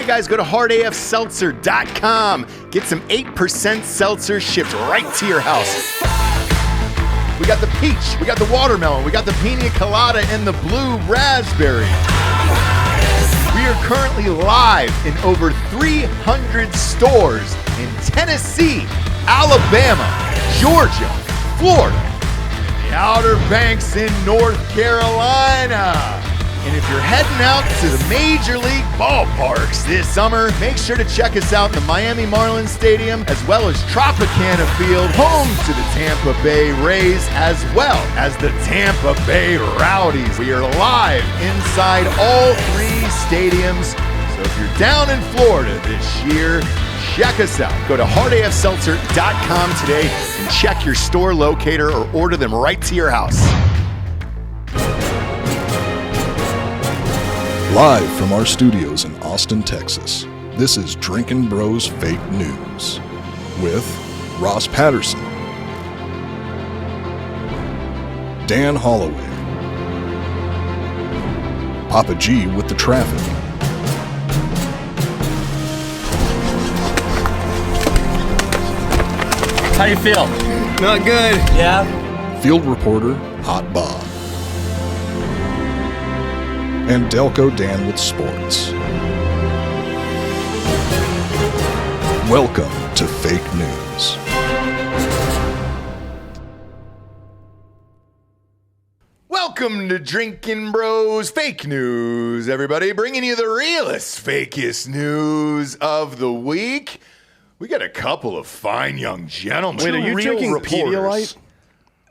Hey guys, go to hardafseltzer.com. Get some 8% seltzer shipped right to your house. We got the peach, we got the watermelon, we got the pina colada, and the blue raspberry. We are currently live in over 300 stores in Tennessee, Alabama, Georgia, Florida, and the Outer Banks in North Carolina. And if you're heading out to the Major League ballparks this summer, make sure to check us out in the Miami Marlins Stadium, as well as Tropicana Field, home to the Tampa Bay Rays, as well as the Tampa Bay Rowdies. We are live inside all three stadiums. So if you're down in Florida this year, check us out. Go to hardafseltzer.com today and check your store locator or order them right to your house. Live from our studios in Austin, Texas, this is Drinkin Bros Fake News with Ross Patterson, Dan Holloway, Papa G with the traffic, How you feel? Not good. Yeah? field reporter Hot Bob, and Delco Dan with sports. Welcome to Fake News. Welcome to Drinkin Bros Fake News, everybody. Bringing you the realest, fakest news of the week. We got a couple of fine young gentlemen. Wait, are you drinking Pedialyte?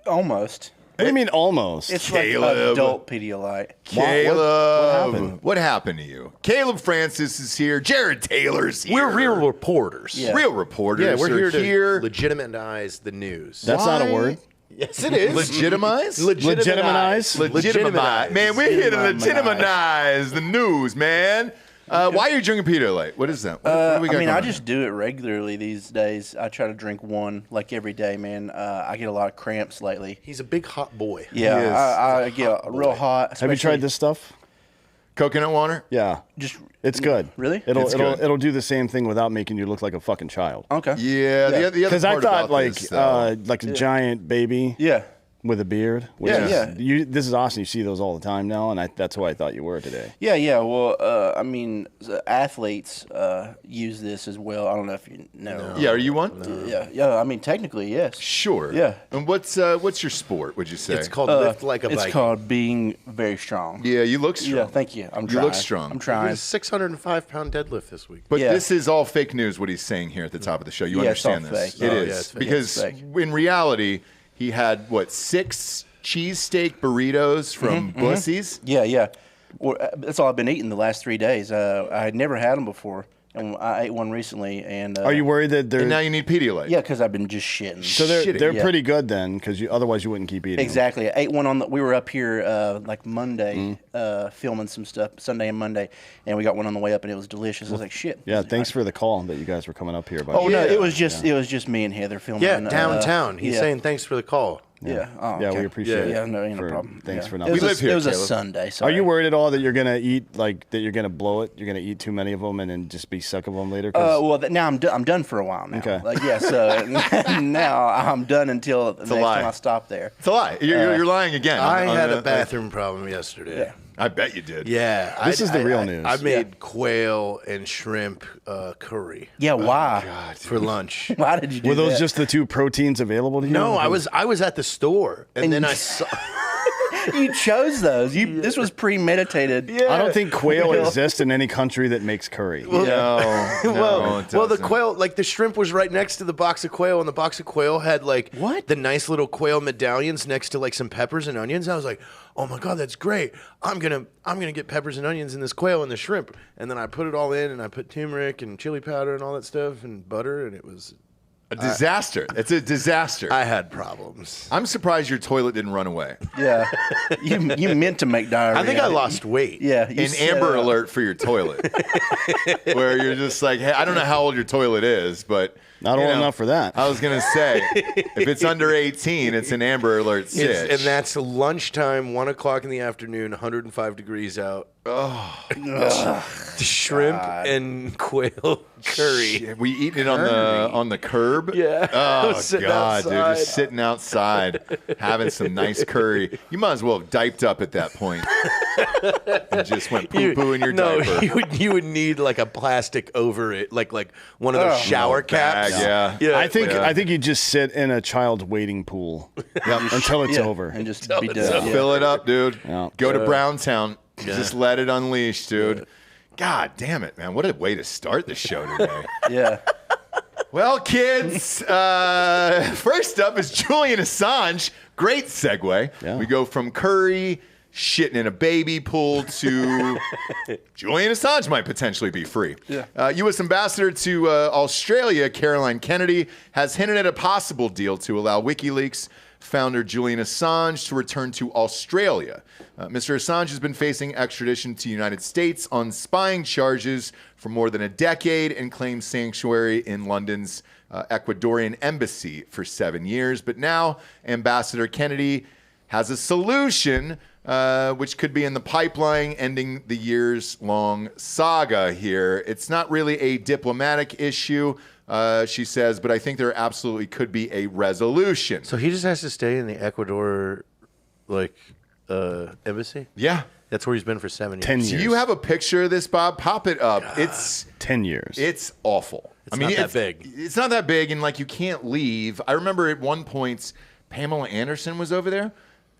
Almost. What do you mean almost? It's Caleb. like adult Pedialyte. Caleb, what happened to you? Caleb Francis is here. Jared Taylor's here. We're real reporters. Yeah. Real reporters. Yeah, we're are here to legitimize the news. That's not a word. Yes, it is. Legitimize? Legitimize? Legitimize. Man, we're here to legitimize the news, man. Why are you drinking Pedialyte? What is that? What do we got I going on? just do it regularly these days. I try to drink one like every day, man. I get a lot of cramps lately. He's a big hot boy. Yeah, I get real hot. Have you tried this stuff? Coconut water? Yeah. Just It's good. Really? It'll do the same thing without making you look like a fucking child. Okay. Yeah. The other Because I part thought about like a giant baby Yeah. with a beard. Which Yeah. is, this is awesome. You see those all the time now, and that's who I thought you were today. Yeah. Well, the athletes use this as well. I don't know if you know. Yeah, are you one? Yeah. I mean, technically, yes. Sure. Yeah. And what's your sport, would you say? It's called Lift Like a It's Viking. called being very strong. Yeah, you look strong. Yeah, thank you. I'm You trying. look strong. I'm It trying. was a 605-pound deadlift this week. But Yeah. this is all fake news, what he's saying here at the top of the show. You Yeah, it's all understand this? fake. It Oh, is. yeah, it's fake. Because Yeah, it's fake. in reality, he had, 6 cheesesteak burritos from Bussy's? Yeah. Well, that's all I've been eating the last 3 days. I had never had them before, and I ate one recently. And Are you worried that they're And now you need Pedialyte. Yeah, because I've been just shitting. so shitting? they're Yeah. pretty good then? Because otherwise you wouldn't keep eating. them. Exactly. I ate one on we were up here like Monday, filming some stuff, Sunday and Monday, and we got one on the way up, and it was delicious. I was like, shit. Yeah. Thanks for the call that you guys were coming up here. By Oh the way. no, it was just me and Heather filming. Yeah, downtown. He's yeah. saying thanks for the call. Yeah. Oh, Yeah, okay. we appreciate it. Yeah, no, ain't no for- problem. Thanks Yeah. for It nothing. was We live here, It was a Caleb. Sunday. Are Sorry. you worried at all that you're gonna eat that you're gonna blow it? You're gonna eat too many of them and then just be sick of them later? 'Cause- Well, now I'm done for a while now. Okay. Like so now I'm done until the next lie. time I stop there. It's a lie. You're lying again. I On had the- a bathroom problem yesterday. Yeah. I bet you did. Yeah. This is the real news. I made quail and shrimp curry Yeah. Why? for lunch. Why did you do Were those that? just the two proteins available to you? No, I was at the store, and then I saw. You chose those. This was premeditated. I don't think quail exists in any country that makes curry. No, Well, the doesn't. quail, like the shrimp was right next to the box of quail, and the box of quail had like What? the nice little quail medallions next to like some peppers and onions. I was like, oh my god, that's great. I'm gonna get peppers and onions in this quail and the shrimp, and then I put it all in, and I put turmeric and chili powder and all that stuff and butter, and it was. A disaster. It's a disaster. I had problems. I'm surprised your toilet didn't run away. Yeah. You meant to make diarrhea. I think I lost weight. Yeah. you An said, Amber Alert for your toilet. Where you're just like, hey, I don't know how old your toilet is, but. Not you old know, enough for that. I was going to say, if it's under 18, it's an Amber Alert sitch. And that's lunchtime, 1 o'clock in the afternoon, 105 degrees out. Shrimp and quail curry. We eating it on the curb. Yeah. Oh Sitting God, dude, outside. just sitting outside having some nice curry. You might as well have diped up at that point. And just went poo poo in your diaper. You would need like a plastic over it, like one of those shower caps. Yeah. I think you just sit in a child's wading pool until it's over. And just be done. Fill it up, dude. Yeah. Go to Browntown. Just let it unleash, dude. God damn it, man. What a way to start the show today. Yeah. Well, kids, first up is Julian Assange. Great segue. Yeah. We go from curry, shitting in a baby pool, to Julian Assange might potentially be free. Yeah. U.S. Ambassador to Australia, Caroline Kennedy, has hinted at a possible deal to allow WikiLeaks founder Julian Assange to return to Australia. Mr. Assange has been facing extradition to the United States on spying charges for more than a decade and claims sanctuary in London's Ecuadorian embassy for 7 years. But now Ambassador Kennedy has a solution which could be in the pipeline, ending the years-long saga here. It's not really a diplomatic issue, she says, but I think there absolutely could be a resolution. So he just has to stay in the Ecuador, embassy. Yeah. That's where he's been for 7 years. 10 Do years. you have a picture of this, Bob? Pop it up. It's 10 years. It's awful. It's not that big. It's not that big, and you can't leave. I remember at one point Pamela Anderson was over there,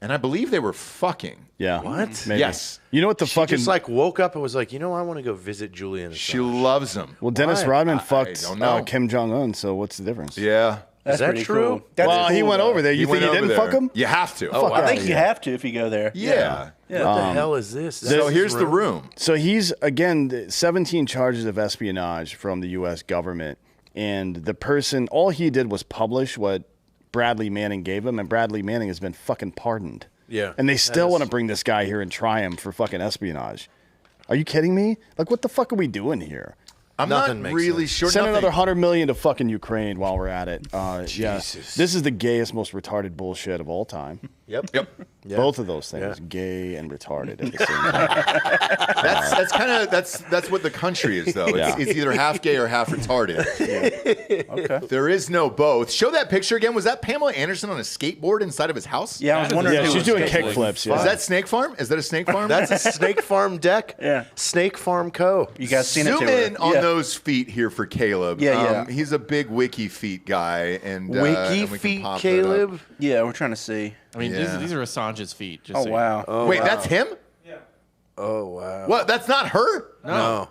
and I believe they were fucking. Yeah. What? Maybe. Yes. You know what the She fucking... just woke up and was like, I want to go visit Julian Assange. She loves him. well, Dennis Why? Rodman I fucked don't know. Kim Jong-un, so what's the difference? Yeah. That's Is that pretty true? Cool. That's Well, he cool, went though. over there. You think he went didn't over fuck there. him? You have to. Oh, I wow. think you have to if you go there. Yeah. Yeah. What the hell is this? So here's the room. So he's, again, 17 charges of espionage from the U.S. government. And the person, all he did was publish what Bradley Manning gave him, and Bradley Manning has been fucking pardoned. Yeah. And they still That is- want to bring this guy here and try him for fucking espionage. Are you kidding me? What the fuck are we doing here? I'm Nothing not makes really sense. sure. Send nothing. another $100 million to fucking Ukraine while we're at it. Yeah. Jesus. This is the gayest, most retarded bullshit of all time. Yep. Yep. Yeah. Both of those things, Yeah. gay and retarded at the same time. That's what the country is, though. Yeah. It's either half gay or half retarded. Okay. There is no both. Show that picture again. Was that Pamela Anderson on a skateboard inside of his house? Yeah, I was wondering. Yeah, who she's was doing scheduling. kickflips. Yeah. Is that Snake Farm? Is that a Snake Farm? That's a Snake Farm deck. Yeah. Snake Farm Co. You guys seen it Zoom to her. in on Yeah. those feet here for Caleb. Yeah. He's a big wiki feet guy, and Wiki and we can feet, pop that up. Caleb. Yeah, we're trying to see. I mean, Yeah. these are Assange's feet. Just Oh so you- wow. Wait, that's him? Oh wow. What? That's not her? No.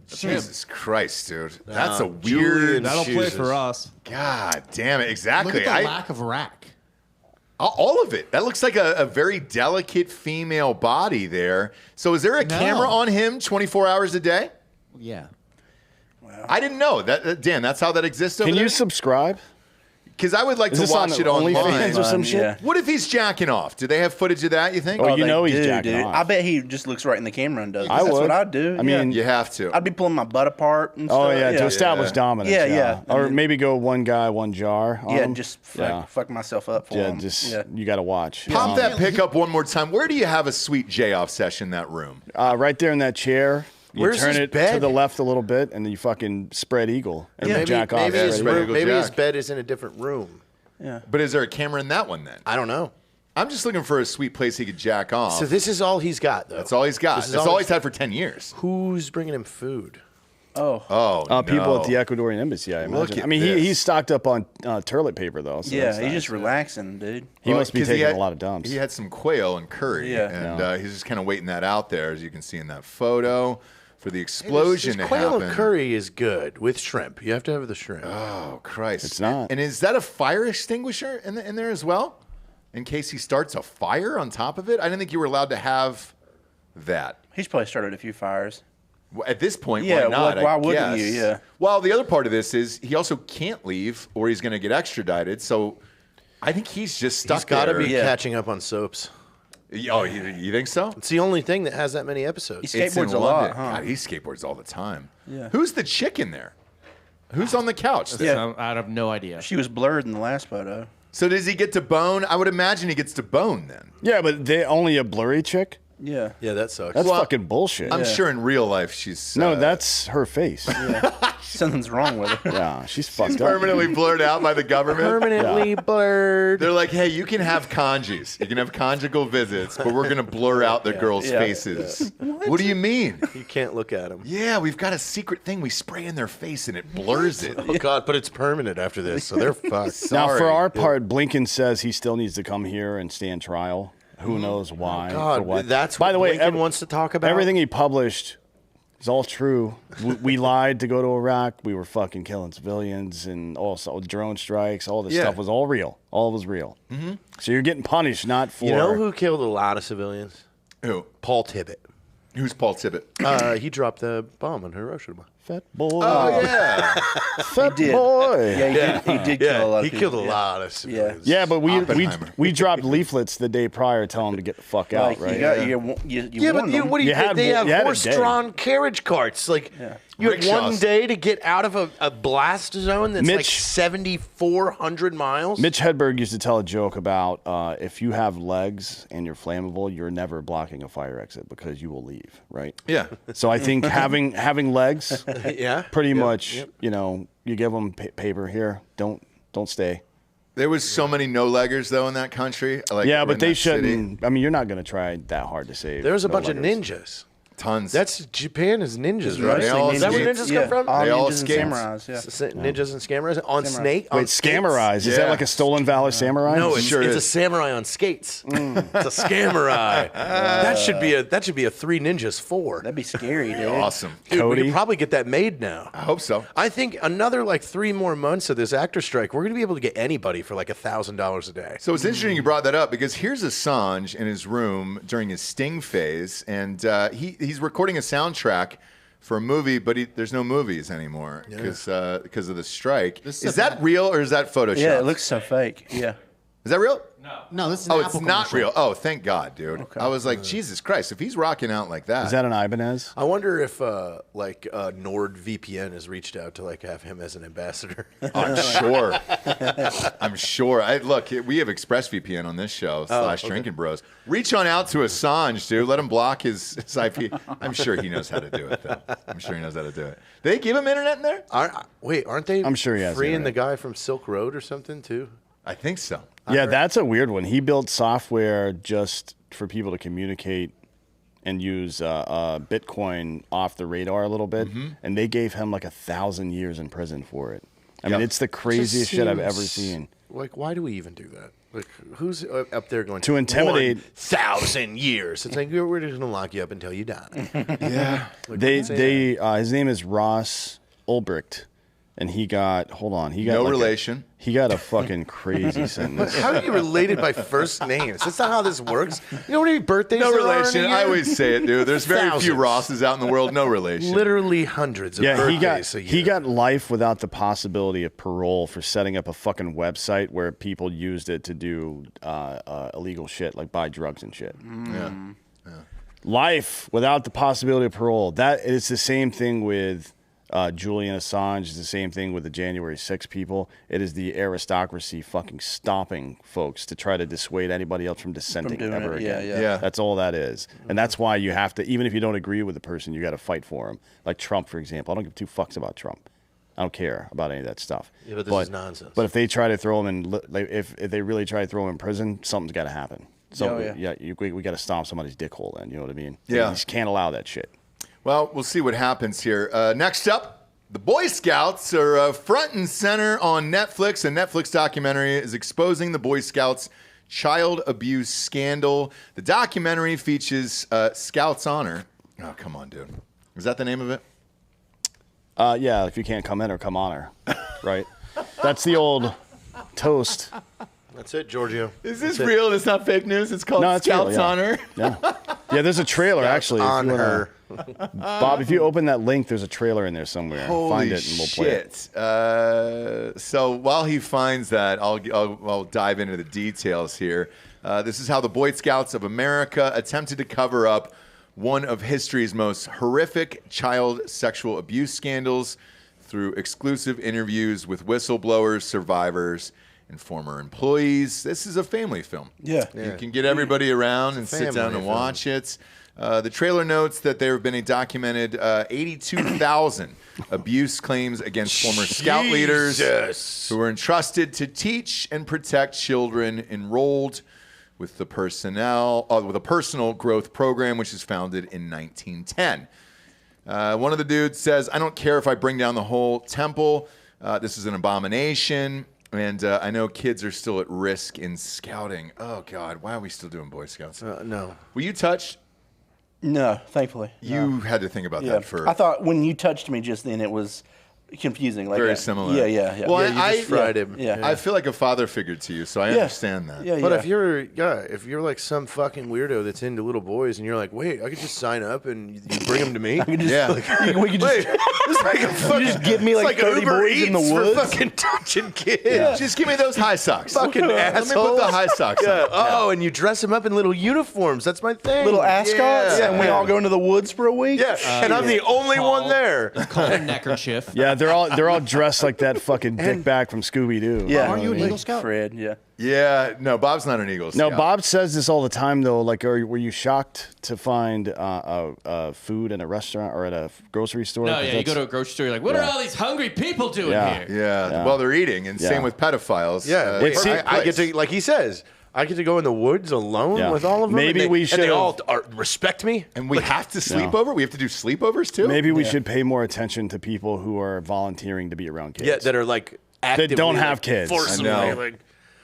Jesus Christ, dude. That's a Julian weird. That'll play chooses. for us. God damn it! Look Exactly. at the lack of rack. All of it. That looks like a very delicate female body there. So is there a No. camera on him 24 hours a day? Yeah. I didn't know that. Dan, that's how that exists over Can there? you subscribe? Because I would like Is to this watch on it online. OnlyFans or some shit? Yeah. What if he's jacking off? Do they have footage of that, you think? Oh, you They know he's do, jacking dude. off. I bet he just looks right in the camera and does. it. I That's would. what I'd do. I mean, You have to. I'd be pulling my butt apart and Oh, stuff. yeah, to establish Yeah. dominance. Yeah, yeah. Or And then- maybe go one guy, one jar. on Yeah, him. just Yeah. fuck myself up for Yeah, him. just, Yeah. you got to watch. Pop that pic up one more time. Where do you have a sweet J-off session in that room? Right there in that chair. You Where's turn his it to bed? the left a little bit, and then you fucking spread eagle. And then Maybe, jack off. maybe, Yeah, his, spread room, eagle maybe his jack. bed is in a different room. But is there a camera in that one then? I don't know. I'm just looking for a sweet place he could jack off. So this is all he's got, though. That's all he's got. This is That's all all he's- he's had for 10 years. Who's bringing him food? Oh. Oh, People no. at the Ecuadorian embassy, I Look imagine. at I mean, this. he's stocked up on toilet paper, though. So Yeah, that's he's nice. just relaxing, dude. He must be 'cause taking had- a lot of dumps. He had some quail and curry, Yeah. and he's just kind of waiting that out there, as you can see in that photo, for the explosion This to quail happen. and curry is good with shrimp. You have to have the shrimp. Oh, Christ. It's not. And is that a fire extinguisher in there as well? In case he starts a fire on top of it? I didn't think you were allowed to have that. He's probably started a few fires. Well, at this point, Yeah, why not? why I wouldn't guess. you? Yeah. Well, the other part of this is he also can't leave or he's going to get extradited. So I think he's just stuck He's got to there. be Yeah. catching up on soaps. Oh, you think so? It's the only thing that has that many episodes. He It's in skateboards a lot, London. huh? God, he skateboards all the time. Yeah. Who's the chick in there? Who's on the couch? Yeah. I have no idea. She was blurred in the last photo. So does he get to bone? I would imagine he gets to bone then. Yeah, but they only a blurry chick? Yeah. Yeah, that sucks. That's fucking bullshit. I'm sure in real life she's No, that's her face. Something's wrong with her. Yeah, she's fucked up. permanently blurred out by the government. Permanently blurred. They're like, hey, you can have conjues. You can have conjugal visits, but we're going to blur out the girls' faces. What do you mean? You can't look at them. Yeah, we've got a secret thing we spray in their face and it blurs it. Oh, God, but it's permanent after this, so they're fucked. Now, for Sorry. our part, Blinken says he still needs to come here and stand trial. Who knows why? for God, what. that's By what the way, Blinken wants to talk about? Everything he published is all true. We lied to go to Iraq. We were fucking killing civilians, and also drone strikes. All this stuff was all real. All was real. Mm-hmm. So you're getting punished, not for. You know who killed a lot of civilians? Who? Paul Tibbet. Who's Paul Tibbet? He dropped the bomb on Hiroshima. Fat boy. Oh, yeah. Fat did. boy. Yeah, he did kill a lot of he people. killed a lot of civilians. Yeah, but Oppenheimer. we dropped leaflets the day prior telling him to get the fuck out, right? You But warned them. what do you You had- They have you had a horse-drawn carriage carts. Like, you had Rickshaws. one day to get out of a blast zone that's like Mitch- 7,400 miles. Mitch Hedberg used to tell a joke about if you have legs and you're flammable, you're never blocking a fire exit because you will leave, right? Yeah. So I think having legs, Yeah. pretty much, you know, you give them paper here, don't stay. There was so many no-leggers, though, in that country. Like, Yeah, in but they that city. shouldn't. I mean, you're not going to try that hard to save. There's a bunch of no-leggers. ninjas. Tons. That's Japan is ninjas, right? They all Is that where escaped. ninjas come from? All They all ninjas and escaped. samurais, yeah. Ninjas and scammers on snake. on Wait, skates? Scammerize. Is that Yeah. like a stolen valor samurai? No, it's, Sure it's a is. samurai on skates. It's a scamurai. That should be a Three Ninjas 4. That'd be scary, dude. awesome. Dude, we Cody? could probably get that made now. I hope so. I think another like 3 more months of this actor strike, we're gonna be able to get anybody for like $1,000 a day. So it's interesting you brought that up because here's Assange in his room during his Sting phase, and he's recording a soundtrack for a movie, but there's no movies anymore because of the strike. Is that real or is that Photoshop? Yeah, it looks so fake. Yeah. Is that real? No, this is an Oh, Apple it's not commercial. real. Oh, thank God, dude. I was like, Jesus Christ, if he's rocking out like that. Is that an Ibanez? I wonder if NordVPN has reached out to like have him as an ambassador. I'm sure. I'm sure. Look, we have ExpressVPN on this show, /Drinkin Bros. Reach on out to Assange, dude. Let him block his IP. I'm sure he knows how to do it, though. I'm sure he knows how to do it. They give him internet in there? Aren't they? I'm sure he has freeing the internet. guy from Silk Road or something too. I think so. Yeah, that's a weird one. He built software just for people to communicate and use Bitcoin off the radar a little bit, and they gave him like 1,000 years in prison for it. I mean, it's the craziest shit I've ever seen. Like, why do we even do that? Like, who's up there going To intimidate- 1,000 years? It's like we're just gonna lock you up until you die. Yeah. His name is Ross Ulbricht, and he got No relation. He got a fucking crazy sentence. How are you related by first names? That's not how this works. You know how many birthdays No there are in a relation. year? I always say it, dude. There's very few Thousands. Rosses out in the world. No relation. Literally hundreds of Yeah, birthdays a year. he got life without the possibility of parole for setting up a fucking website where people used it to do illegal shit, like buy drugs and shit. Yeah. Life without the possibility of parole. That it's the same thing with Julian Assange. It's the same thing with the January 6 people. It is the aristocracy fucking stopping folks to try to dissuade anybody else from dissenting doing ever it. Yeah, again. yeah. That's all that is. And that's why you have to, even if you don't agree with the person, you got to fight for him. Like Trump, for example. I don't give 2 fucks about Trump. I don't care about any of that stuff. Yeah, but this is nonsense. But if they try to throw him in, if they really try to throw him in prison, something's got to happen. So we got to stomp somebody's dick hole. Then you know what I mean? Yeah. You just can't allow that shit. Well, we'll see what happens here. Next up, the Boy Scouts are front and center on Netflix. A Netflix documentary is exposing the Boy Scouts child abuse scandal. The documentary features Scouts Honor. Oh, come on, dude. Is that the name of it? Yeah, if you can't come in or come on her, right? That's the old toast. That's it, Giorgio. Is this real? It's not fake news? It's called No, it's real, Scouts yeah. Honor? Yeah, there's a trailer actually. if on you wanna- her. Bob, if you open that link, there's a trailer in there somewhere. Holy Find it and we'll play it. shit. So while he finds that, I'll dive into the details here. This is how the Boy Scouts of America attempted to cover up one of history's most horrific child sexual abuse scandals through exclusive interviews with whistleblowers, survivors, and former employees. This is a family film. Yeah. You can get everybody around and sit down family and film. watch it. The trailer notes that there have been a documented 82,000 abuse claims against former scout leaders who were entrusted to teach and protect children enrolled with the with a personal growth program, which is founded in 1910. One of the dudes says, "I don't care if I bring down the whole temple. This is an abomination." And I know kids are still at risk in scouting. Oh, God. Why are we still doing Boy Scouts? No. Were you touched? No, thankfully. You had to think about that for... I thought when you touched me just then, it was confusing. Like Very similar. Yeah. Well, Yeah, you just fried him. Yeah. I feel like a father figure to you, so I understand that. Yeah, But if you're like some fucking weirdo that's into little boys, and you're like, wait, I could just sign up and you bring them to me. Yeah. we could just, It's like a fucking, just give me like it's 30 Uber boys in the Eats woods. for fucking touching kids. Just give me those high socks. Fucking Let me put the high socks Yeah. on. Oh, and you dress them up in little uniforms. That's my thing. little ascots, Yeah. and we all go into the woods for a week. Yeah, and I'm the only one there. Call it a neckerchief. Yeah, they're all dressed like that fucking dickbag from Scooby Doo. Yeah. Aren't you an Eagle Scout? Fred, yeah. Yeah, no, Bob's not an Eagle No, Scout. Bob says this all the time though. Like, were you shocked to find food in a restaurant or at a grocery store? No, 'Cause yeah, you go to a grocery store, you're like, what are all these hungry people doing Yeah. here? Yeah, well, they're eating, and same with pedophiles. Yeah, It's- I get to, like he says, I get to go in the woods alone Yeah. with all of them. Maybe and they, we and they should've- all respect me. And we have to sleep over? We have to do sleepovers, too? Maybe we should pay more attention to people who are volunteering to be around kids. Yeah, that are like actively, don't like, have kids. Forcibly, I know. like,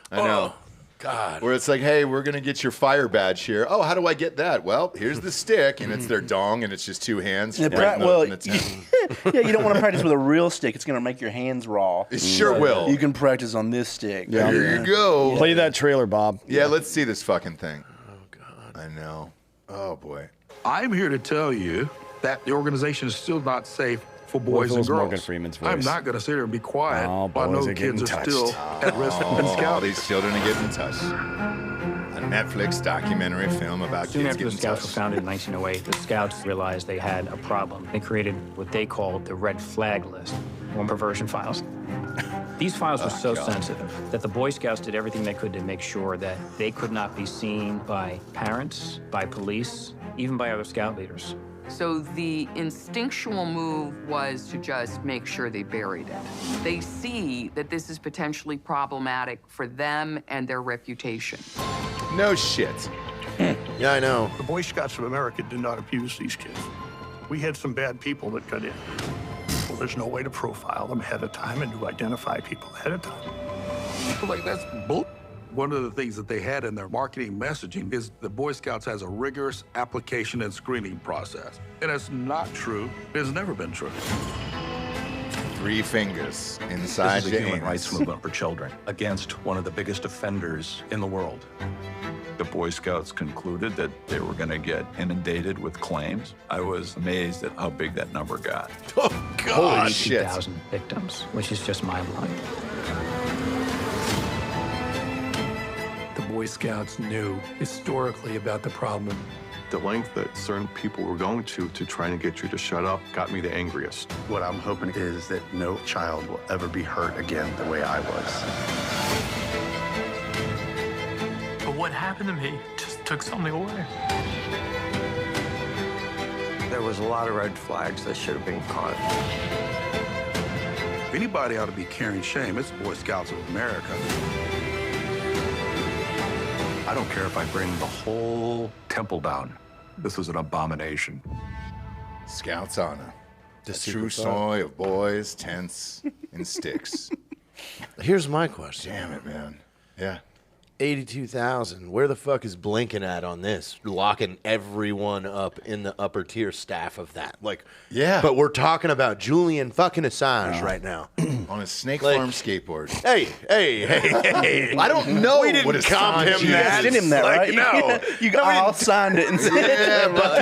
I know. oh, God. Where it's like, hey, we're going to get your fire badge here. Oh, how do I get that? Well, here's the stick, and it's their dong, and it's just two hands. Yeah, right in the tent. yeah, you don't want to practice with a real stick. It's going to make your hands raw. It sure will. You can practice on this stick. Yeah. Here you go. Play that trailer, Bob. Yeah, let's see this fucking thing. Oh, God. I know. Oh, boy. I'm here to tell you that the organization is still not safe for What boys if it and was girls. Morgan Freeman's I'm voice? not going to sit here and be quiet Oh, while boys no are getting kids are touched. still at risk of being Oh, scouted. these children are getting touched. A Netflix documentary film about Soon kids after the getting Scouts were touched. founded in 1908, the Scouts realized they had a problem. They created what they called the red flag list, or perversion files. These files were so sensitive that the Boy Scouts did everything they could to make sure that they could not be seen by parents, by police, even by other Scout leaders. So the instinctual move was to just make sure they buried it. They see that this is potentially problematic for them and their reputation. No shit. Yeah, I know. The Boy Scouts of America did not abuse these kids. We had some bad people that got in. Well, there's no way to profile them ahead of time and to identify people ahead of time. Like, that's bull. One of the things that they had in their marketing messaging is the Boy Scouts has a rigorous application and screening process. And it's not true. It's never been true. 3 fingers inside This is the a human anus. rights movement for children against one of the biggest offenders in the world. The Boy Scouts concluded that they were going to get inundated with claims. I was amazed at how big that number got. Oh, God, shit. 82,000 victims, which is just mind-blowing. The Boy Scouts knew historically about the problem. The length that certain people were going to try and get you to shut up got me the angriest. What I'm hoping is that no child will ever be hurt again the way I was. But what happened to me just took something away. There was a lot of red flags that should have been caught. If anybody ought to be carrying shame, it's the Boy Scouts of America. I don't care if I bring the whole temple down. This is an abomination. Scouts honor. The true story of boys, tents, and sticks. Here's my question. Damn it, man. Yeah. 82,000. Where the fuck is Blinken at on this? Locking everyone up in the upper tier staff of that. Like, Yeah. But we're talking about Julian fucking Assange right now. On a snake Like- farm skateboard. Hey. I don't know We didn't what comp Assange him is. that. Send him that, Like, right? no. You all signed it and said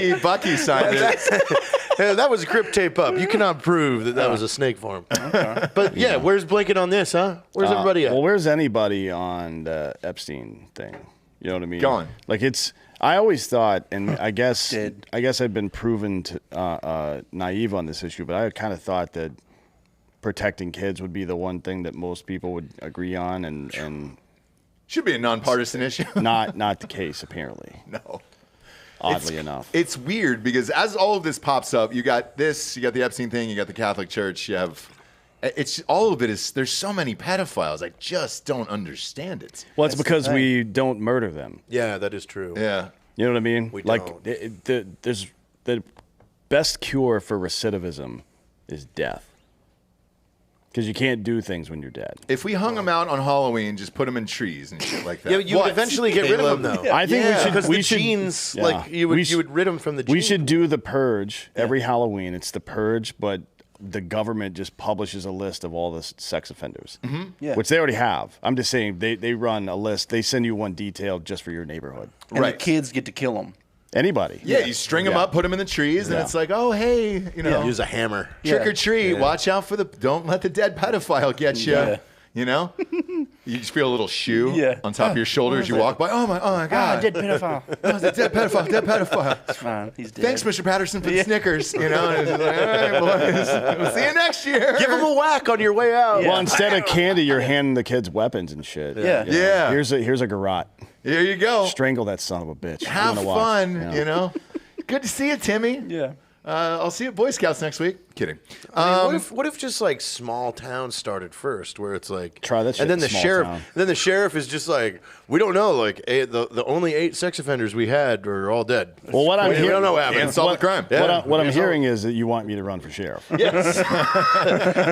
Yeah, Bucky signed it. Yeah, that was a crypt tape up. You cannot prove that was a snake farm. But yeah, where's Blinken on this, huh? Where's everybody at? Well, where's anybody on the Epstein thing? You know what I mean? Gone. Like it's. I always thought, and I guess I've been proven to, naive on this issue, but I kind of thought that protecting kids would be the one thing that most people would agree on, and should be a nonpartisan issue. not the case, apparently. No. Oddly enough. It's weird because as all of this pops up, you got this, you got the Epstein thing, you got the Catholic Church, you have... It's all of it is, there's so many pedophiles. I just don't understand it. Well, it's because we don't murder them. Yeah, that is true. Yeah. You know what I mean? We like, don't. there's the best cure for recidivism is death. Because you can't do things when you're dead. If we hung them out on Halloween, just put them in trees and shit like that. Yeah, you would eventually get rid of them, though. I think because we the should genes, yeah. like you would rid them from the genes. We should do the purge every Halloween. It's the purge, but the government just publishes a list of all the sex offenders, which they already have. I'm just saying they run a list. They send you one detailed just for your neighborhood. And the kids get to kill them. Anybody. Yeah, you string them up, put them in the trees, and it's like, oh, hey, you know. Use a hammer. Trick or treat. Watch out for don't let the dead pedophile get you. Yeah. You know? You just feel a little shoe on top of your shoulder as you walk by. Oh, my God. Dead pedophile. Oh, the dead pedophile. It's fine. He's dead. Thanks, Mr. Patterson, for the Snickers. You know? And it's just like, all right, boys. We'll see you next year. Give them a whack on your way out. Well, instead of candy, you're handing the kids weapons and shit. Yeah. You know? Yeah. Here's a garrote. Here you go. Strangle that son of a bitch. Have I'm gonna watch, fun, you know? Good to see you, Timmy. Yeah. I'll see you at Boy Scouts next week. Kidding. I mean, what if just like small towns started first, where it's like Try that shit and then in the small sheriff, town. then the sheriff is just like, we don't know, like the only 8 sex offenders we had are all dead. Well, what I'm we hearing, don't know what happened. Can't solve the crime. What I'm hearing is that you want me to run for sheriff. Yes.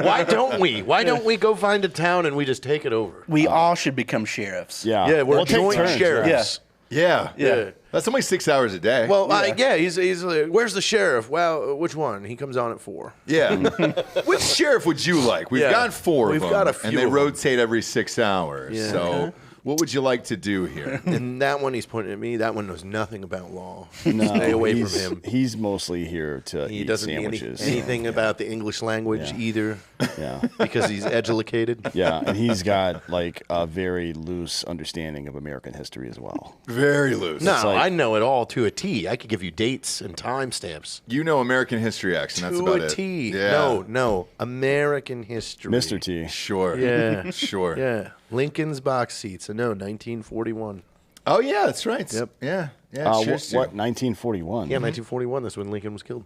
Why don't we? Why don't we go find a town and we just take it over? We all should become sheriffs. Yeah. Yeah, we're We'll take joint turns, sheriffs. Yeah. Yeah. That's only 6 hours a day. Well, he's like, where's the sheriff? Well, which one? He comes on at 4. Yeah. Which sheriff would you like? We've got 4 We've of got them, a few and they of them. rotate every 6 hours. Yeah. So what would you like to do here? And that one he's pointing at me. That one knows nothing about law. No, Stay away from him. He's mostly here to He eat doesn't know sandwiches. anything about the English language either. Yeah. Because he's educated. Yeah, and he's got like a very loose understanding of American history as well. Very loose. No, It's like- I know it all to a T. I could give you dates and timestamps. You know American history, and that's To about a it. T. Yeah. No. American history. Mr. T. Sure. Yeah. Sure. Yeah. Lincoln's box seats. I know, 1941. Oh, yeah, that's right. Yep. Yeah. Yeah. What? sure, 1941. Yeah, 1941. That's when Lincoln was killed.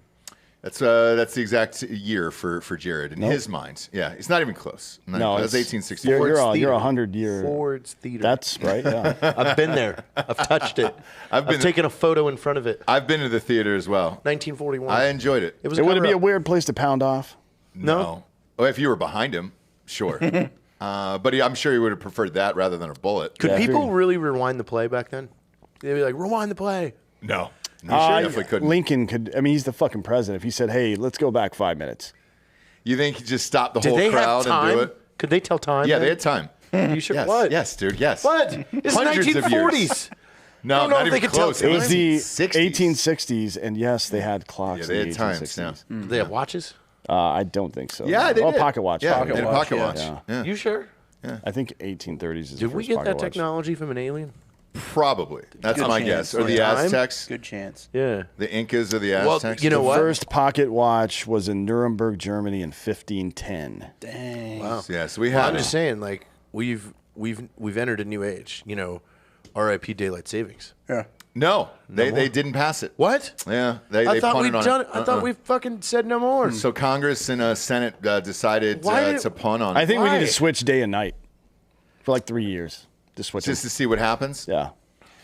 That's the exact year for Jared in his mind. Yeah, it's not even close. No, that's it's- 1864. You're 100 year. Ford's Theater. That's right. Yeah. I've been there. I've touched it. I've taken a photo in front of it. I've been to the theater as well. 1941. I enjoyed it. It was. It would cover be a up. weird place to pound off. No. Oh, if you were behind him, sure. But I'm sure he would have preferred that rather than a bullet. Could Yeah, people really rewind the play back then? They'd be like, rewind the play. No. You sure definitely couldn't. Lincoln could. I mean, he's the fucking president. If he said, "Hey, let's go back 5 minutes," You think he just stopped the Did whole they crowd have time? and do it? Could they tell time? Yeah, then? they had time. You sure? Yes. What? Yes, dude. Yes. What? It's Hundreds of years. 1940s. No, don't know not if they even could tell close. it time. was the 1960s. 1860s, and yes, they had clocks. Yeah, they in had the times 1860s. now. They have watches? I don't think so. Yeah, they oh, did. pocket watch. Yeah, pocket they had a watch. pocket watch. Yeah. Yeah. You sure? I think 1830s is the Did we first get pocket that watch. technology from an alien? Probably. That's Good my chance. guess. Or the Time? Aztecs. Good chance. Yeah. The Incas or the Well, Aztecs. you know The what? first pocket watch was in Nuremberg, Germany in 1510. Dang. Wow. Yeah, so we Well, have I'm just saying, like we've entered a new age. You know, R.I.P. daylight savings. Yeah. No, they didn't pass it. What? Yeah, they I thought punted we'd on done. it. I thought we fucking said no more. So Congress and Senate decided Why did- to punt on it. I think we need Why? to switch day and night for like 3 years. Just switch just them. to see what happens. Yeah.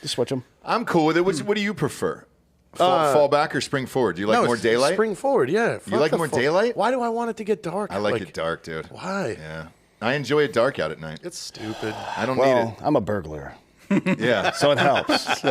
Just switch them. I'm cool with it. What do you prefer? Fall back or spring forward? Do you like No, more it's daylight? Spring forward, yeah. Fuck like the more fall. daylight? Why do I want it to get dark? I like it dark, dude. Why? Yeah, I enjoy it dark out at night. It's stupid. I don't Well, I'm a burglar, need it. Yeah. so it helps.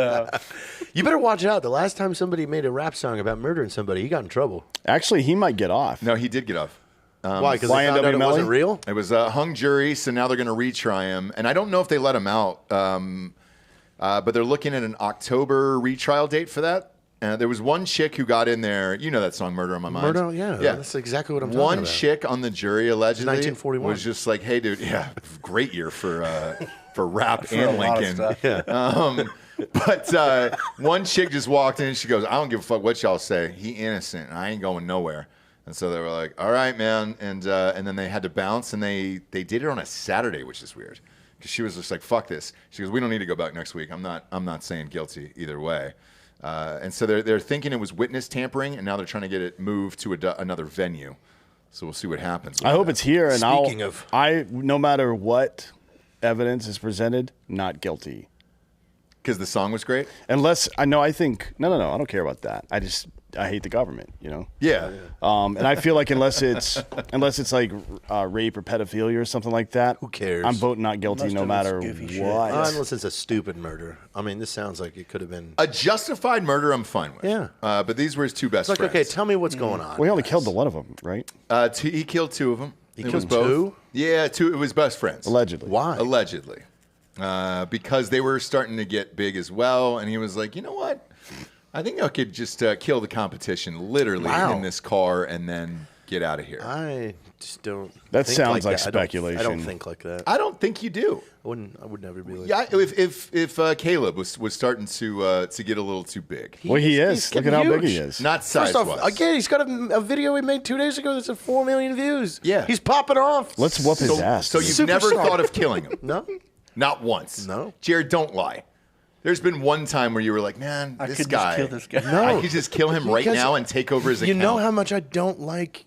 You better watch out. The last time somebody made a rap song about murdering somebody, he got in trouble. Actually, he might get off. No, he did get off. Why? Because they found out it YNW wasn't real? It was a hung jury, so now they're going to retry him. And I don't know if they let him out, but they're looking at an October retrial date for that. There was one chick who got in there. You know that song, Murder on My Mind? Murder, yeah. That's exactly what I'm talking One about. chick on the jury allegedly 1941. was just like, hey, dude, yeah, great year for rap For and a lot of Lincoln. stuff. Yeah. But one chick just walked in and she goes, I don't give a fuck what y'all say. He innocent. I ain't going nowhere. And so they were like, all right, man. And then they had to bounce, and they did it on a Saturday, which is weird. Because she was just like, fuck this. She goes, we don't need to go back next week. I'm not saying guilty either way. And so they're thinking it was witness tampering, and now they're trying to get it moved to another venue. So we'll see what happens. I hope it's here, and no matter what evidence is presented, not guilty. Because the song was great? Unless, I don't care about that. I hate the government, you know? Yeah. And I feel like unless it's like rape or pedophilia or something like that, who cares? I'm voting not guilty no matter what. Unless it's a stupid murder. I mean, this sounds like it could have been a justified murder. I'm fine with. Yeah. But these were his two best It's like, friends. okay, tell me what's going on. Well, he only killed the one of them, right? He killed two of them. He It killed was both. two? Yeah, two. It was best friends. Allegedly. Why? Allegedly. Because they were starting to get big as well, and he was like, you know what? I think I could just kill the competition literally in this car and then get out of here. I just don't. That think sounds like that. speculation. I don't think like that. I don't think you do. I would never be like. Yeah, if Caleb was starting to get a little too big. Well, he is. Look at how big he is. Not First size-wise. off, again, he's got a video he made 2 days ago that's at 4 million views. Yeah. He's popping off. Let's whoop his ass. So you've never thought of killing him? No. Not once. No. Jared, don't lie. There's been one time where you were like, man, I this could guy. just kill this guy. No. I could just kill him right Because now and take over his account. You know how much I don't like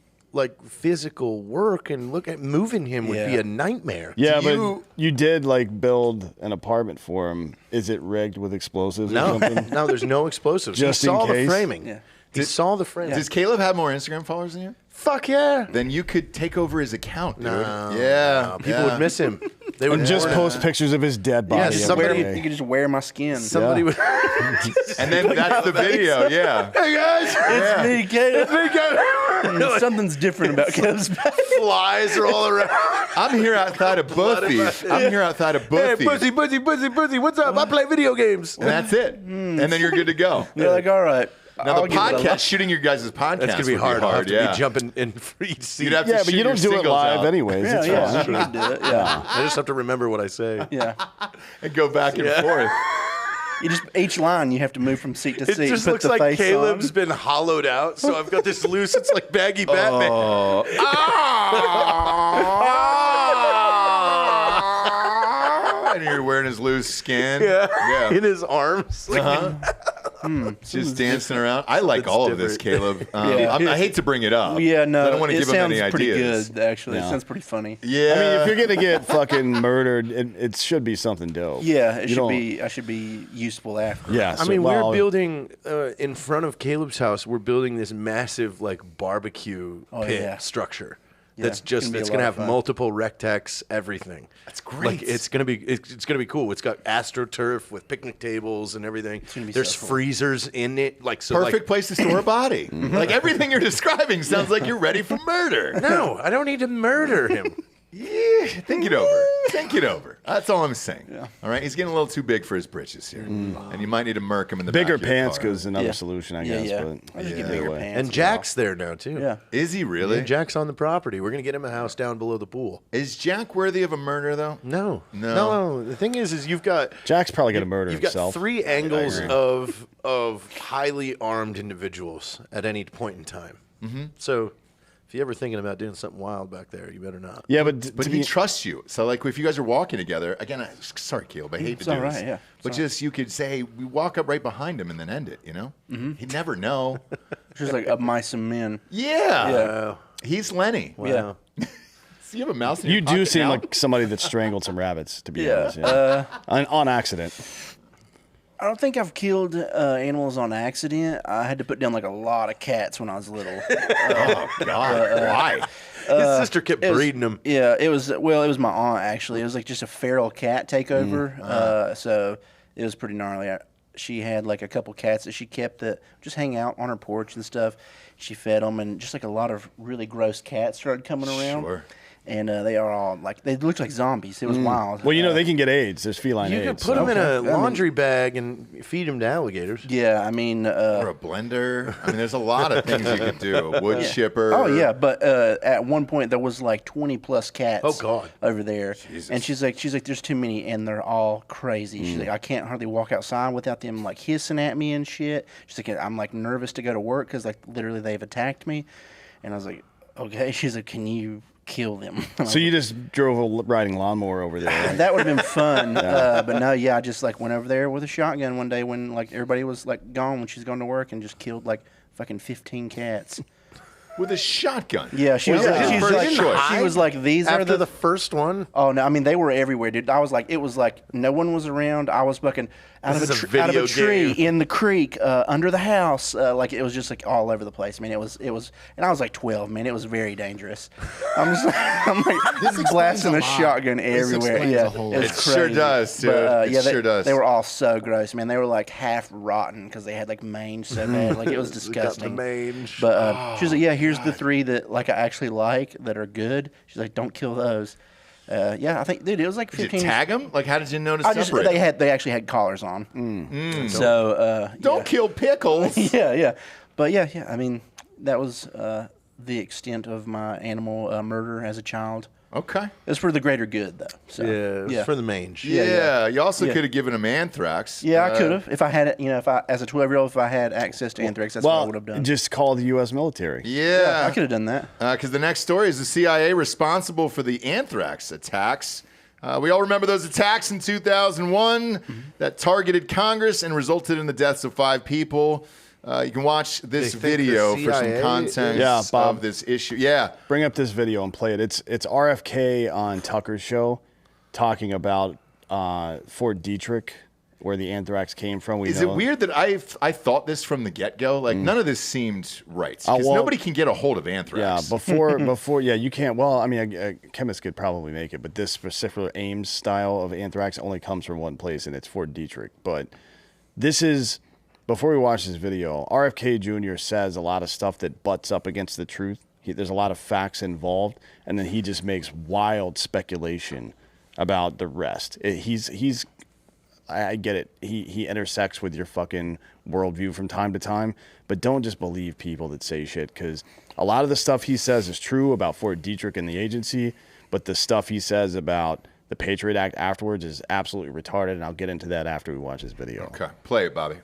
physical work, and look at moving him would be a nightmare. Yeah, but you did build an apartment for him. Is it rigged with explosives or No, something? no, there's no explosives. Just he in saw case? the framing. Yeah. He saw the framing. Does Caleb have more Instagram followers than you? Fuck yeah. Then you could take over his account, dude. No, yeah. no, people would miss him. They would just post pictures of his dead body. Yeah, every You day. could just wear my skin. Somebody would. And then that's the video, yeah. Hey guys, It's me, Caleb. It's me, Caleb. Something's different about Caleb's back. Flies are all around. I'm here outside of Buffy. I'm here outside of Hey, Buffy. Bussy, what's up? I play video games. And that's it. And then you're good to go. You're like, all right. Now, I'll the give it a podcast, look. shooting your guys' podcast That's gonna be would hard. I'll have to yeah. be jumping in for each seat. You'd have to Yeah, but shoot you don't your do it singles live out anyways. Yeah, It's yeah, fine. you can do it. Yeah, I just have to remember what I say. yeah. and go back and forth. You just each line you have to move from seat to It seat. just put looks the like face Caleb's on. been hollowed out, so I've got this loose. It's like baggy Batman. And you're wearing his loose skin. Yeah. In his arms. Like, Just dancing around. I like all of this, Caleb. I hate to bring it up. Yeah, no. I don't want to it give him any sounds pretty ideas. good, actually. Yeah. It sounds pretty funny. Yeah. I mean, if you're gonna get fucking murdered, it should be something dope. Yeah, it You should don't- be. I should be useful after. Yeah, I so- mean, well, we're building in front of Caleb's house. We're building this massive barbecue pit yeah. structure. Yeah, That's just be a it's lot gonna of have fun. multiple rectex, everything. That's great. Like it's gonna be cool. It's got AstroTurf with picnic tables and everything. gonna be There's so cool. freezers in it. Like so. Perfect place to store a body. Like everything you're describing sounds like you're ready for murder. No, I don't need to murder him. Yeah, think it over. Think it over. That's all I'm saying. All right, he's getting a little too big for his britches here, and you might need to murk him in the bigger back of your pants car. goes another Yeah. solution, I Yeah, guess. yeah. But I just get either bigger way. pants. And Jack's there now too. Yeah. Is he really? Yeah, Jack's on the property. We're gonna get him a house down below the pool. Is Jack worthy of a murder though? No. No. The thing is you've got Jack's probably gonna murder You've himself. got three angles agree. of highly armed individuals at any point in time. Mm-hmm. So if you're ever thinking about doing something wild back there, you better not. Yeah, but But to he be, trusts you. So, like, if you guys are walking together, again, sorry, Caleb, I hate It's to do all this. right, yeah. But just, you could say, we walk up right behind him and then end it, you know? He'd never know. Just like of mice and men. Yeah. Wow. He's Lenny. Yeah. So you have a mouse in you your do pocket seem now? like somebody that strangled some rabbits. To be Yeah. honest, on accident. I don't think I've killed animals on accident. I had to put down like a lot of cats when I was little. Oh, God. Why? His sister kept breeding them. Yeah, it was my aunt actually. It was like just a feral cat takeover. So it was pretty gnarly. She had like a couple cats that she kept that just hang out on her porch and stuff. She fed them, and just like a lot of really gross cats started coming around. Sure. And they are all like, they looked like zombies. It was wild. Well, you know they can get AIDS. There's feline You AIDS. can put them in a laundry bag and feed them to alligators. Yeah, I mean, Or a blender. I mean, there's a lot of things you could do. A wood chipper. oh yeah, but at one point there was like 20 plus cats. Oh, God. over there, and she's like, there's too many, and they're all crazy. She's like, I can't hardly walk outside without them like hissing at me and shit. She's like, I'm like nervous to go to work because like literally they've attacked me. And I was like, okay. She's like, can you kill them? So you just drove a riding lawnmower over there, right? That would have been fun. But no, I just like went over there with a shotgun one day when like everybody was like gone when she's going to work and just killed like fucking 15 cats. With a shotgun. Yeah, she was like, these After are the the first one. Oh no, I mean they were everywhere, dude. I was like, it was like no one was around. I was fucking out of a tree in the creek, under the house. Like it was just like all over the place. I mean, it was, and I was like 12, man. It was very dangerous. I'm like blasting a shotgun everywhere. Yeah, it sure does, dude. But, it sure does. They were all so gross, man. They were like half rotten because they had like mange so bad. Like it was disgusting. Got the mange. But she was like, yeah, here's the 3 that like I actually like that are good. She's like, don't kill those. I think, dude, it was like 15. Did you tag them? Like, how did you notice? They actually had collars on. So don't kill pickles. yeah. But yeah. I mean, that was the extent of my animal murder as a child. Okay. It was for the greater good, though. So, it was for the mange. Yeah. You also could have given him anthrax. Yeah, I could have if I had it. If I, as a 12-year-old, if I had access to anthrax, that's what I would have done. Just call the U.S. military. Yeah, I could have done that. Because the next story is the CIA responsible for the anthrax attacks. We all remember those attacks in 2001 that targeted Congress and resulted in the deaths of 5 people. You can watch this video for some context of this issue. Yeah. Bring up this video and play it. It's RFK on Tucker's show talking about Fort Detrick, where the anthrax came from. Is it weird that I thought this from the get-go? Like, none of this seemed right. Because nobody can get a hold of anthrax. Yeah, before, you can't. Well, I mean, a chemist could probably make it, but this specific Ames style of anthrax only comes from one place, and it's Fort Detrick. But this is... Before we watch this video, RFK Jr. says a lot of stuff that butts up against the truth. There's a lot of facts involved, and then he just makes wild speculation about the rest. I get it. He intersects with your fucking worldview from time to time, but don't just believe people that say shit, because a lot of the stuff he says is true about Fort Detrick and the agency, but the stuff he says about the Patriot Act afterwards is absolutely retarded, and I'll get into that after we watch this video. Okay. Play it, Bobby.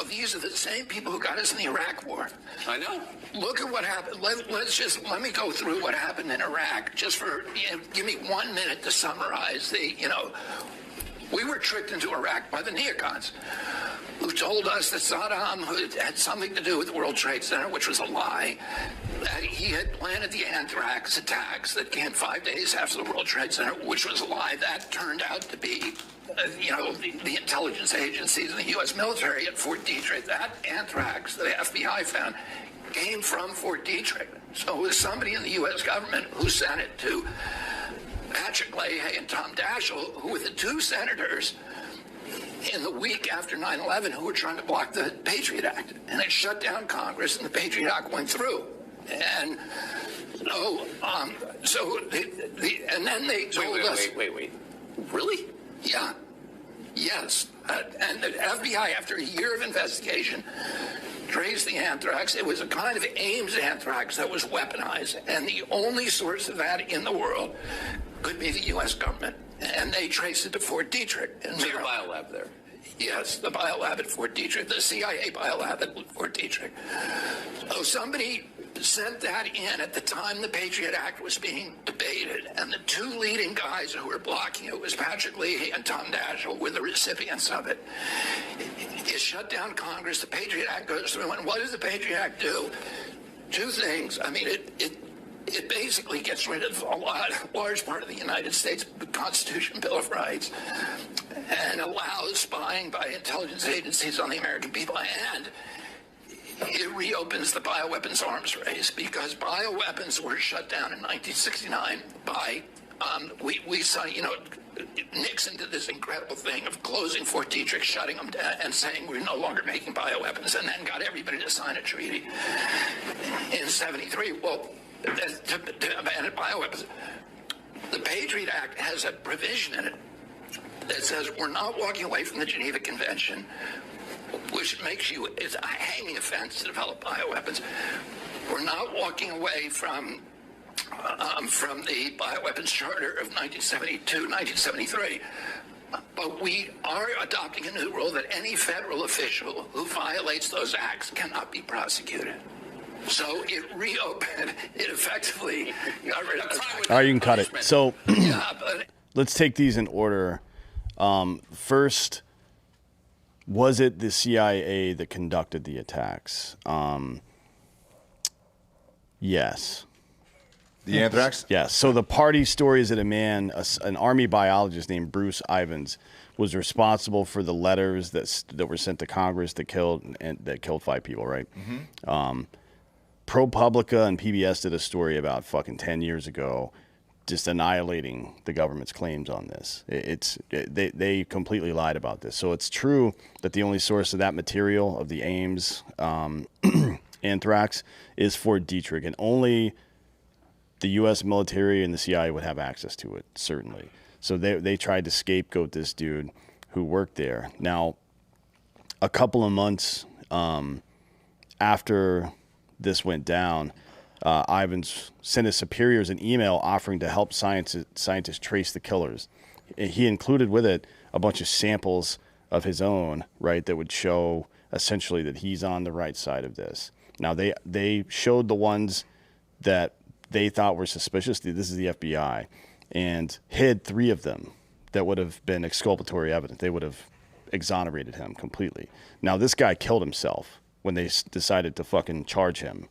These are the same people who got us in the Iraq War. I know. Look at what happened. Let me go through what happened in Iraq. Just for, give me 1 minute to summarize we were tricked into Iraq by the neocons, who told us that Saddam had something to do with the World Trade Center, which was a lie, that he had planted the anthrax attacks that came 5 days after the World Trade Center, which was a lie. That turned out to be the intelligence agencies and the U.S. military at Fort Detrick. That anthrax that the FBI found came from Fort Detrick. So it was somebody in the U.S. government who sent it to Patrick Leahy and Tom Daschle, who were the 2 senators in the week after 9/11 who were trying to block the Patriot Act. And it shut down Congress, and the Patriot Act went through. And and then they told us... Wait. Really? Yeah. Yes. And the FBI, after a year of investigation, traced the anthrax. It was a kind of Ames anthrax that was weaponized. And the only source of that in the world could be the U.S. government. And they traced it to Fort Detrick. And the biolab there. Yes, the biolab at Fort Detrick, the CIA biolab at Fort Detrick. So somebody sent that in at the time the Patriot Act was being debated, and the 2 leading guys who were blocking it was Patrick Leahy and Tom Daschle were the recipients of it. It shut down Congress. The Patriot Act goes through, and what does the Patriot Act do? 2 things. I mean, it basically gets rid of a large part of the United States Constitution, Bill of Rights, and allows spying by intelligence agencies on the American people, and it reopens the bioweapons arms race, because bioweapons were shut down in 1969 by, we saw, Nixon did this incredible thing of closing Fort Detrick, shutting them down, and saying we're no longer making bioweapons, and then got everybody to sign a treaty in 73. Well, to ban bioweapons. The Patriot Act has a provision in it that says we're not walking away from the Geneva Convention, which makes it's a hanging offense to develop bioweapons. We're not walking away from the Bioweapons Charter of 1972, 1973. But we are adopting a new rule that any federal official who violates those acts cannot be prosecuted. So it reopened. It effectively got rid of crime. All right, you can cut it. So Yeah, but let's take these in order. First, was it the CIA that conducted the attacks? Yes. The anthrax? Yes. So the party story is that an army biologist named Bruce Ivins, was responsible for the letters that were sent to Congress that killed 5 people, right? Mm-hmm. ProPublica and PBS did a story about fucking 10 years ago, just annihilating the government's claims on this. They completely lied about this. So it's true that the only source of that material of the Ames anthrax is Fort Detrick, and only the U.S. military and the CIA would have access to it, certainly. So they tried to scapegoat this dude who worked there. Now, a couple of months after this went down, Ivins sent his superiors an email offering to help scientists trace the killers. He included with it a bunch of samples of his own, right, that would show essentially that he's on the right side of this. Now, they showed the ones that they thought were suspicious. This is the FBI. And hid 3 of them that would have been exculpatory evidence. They would have exonerated him completely. Now, this guy killed himself when they decided to fucking charge him.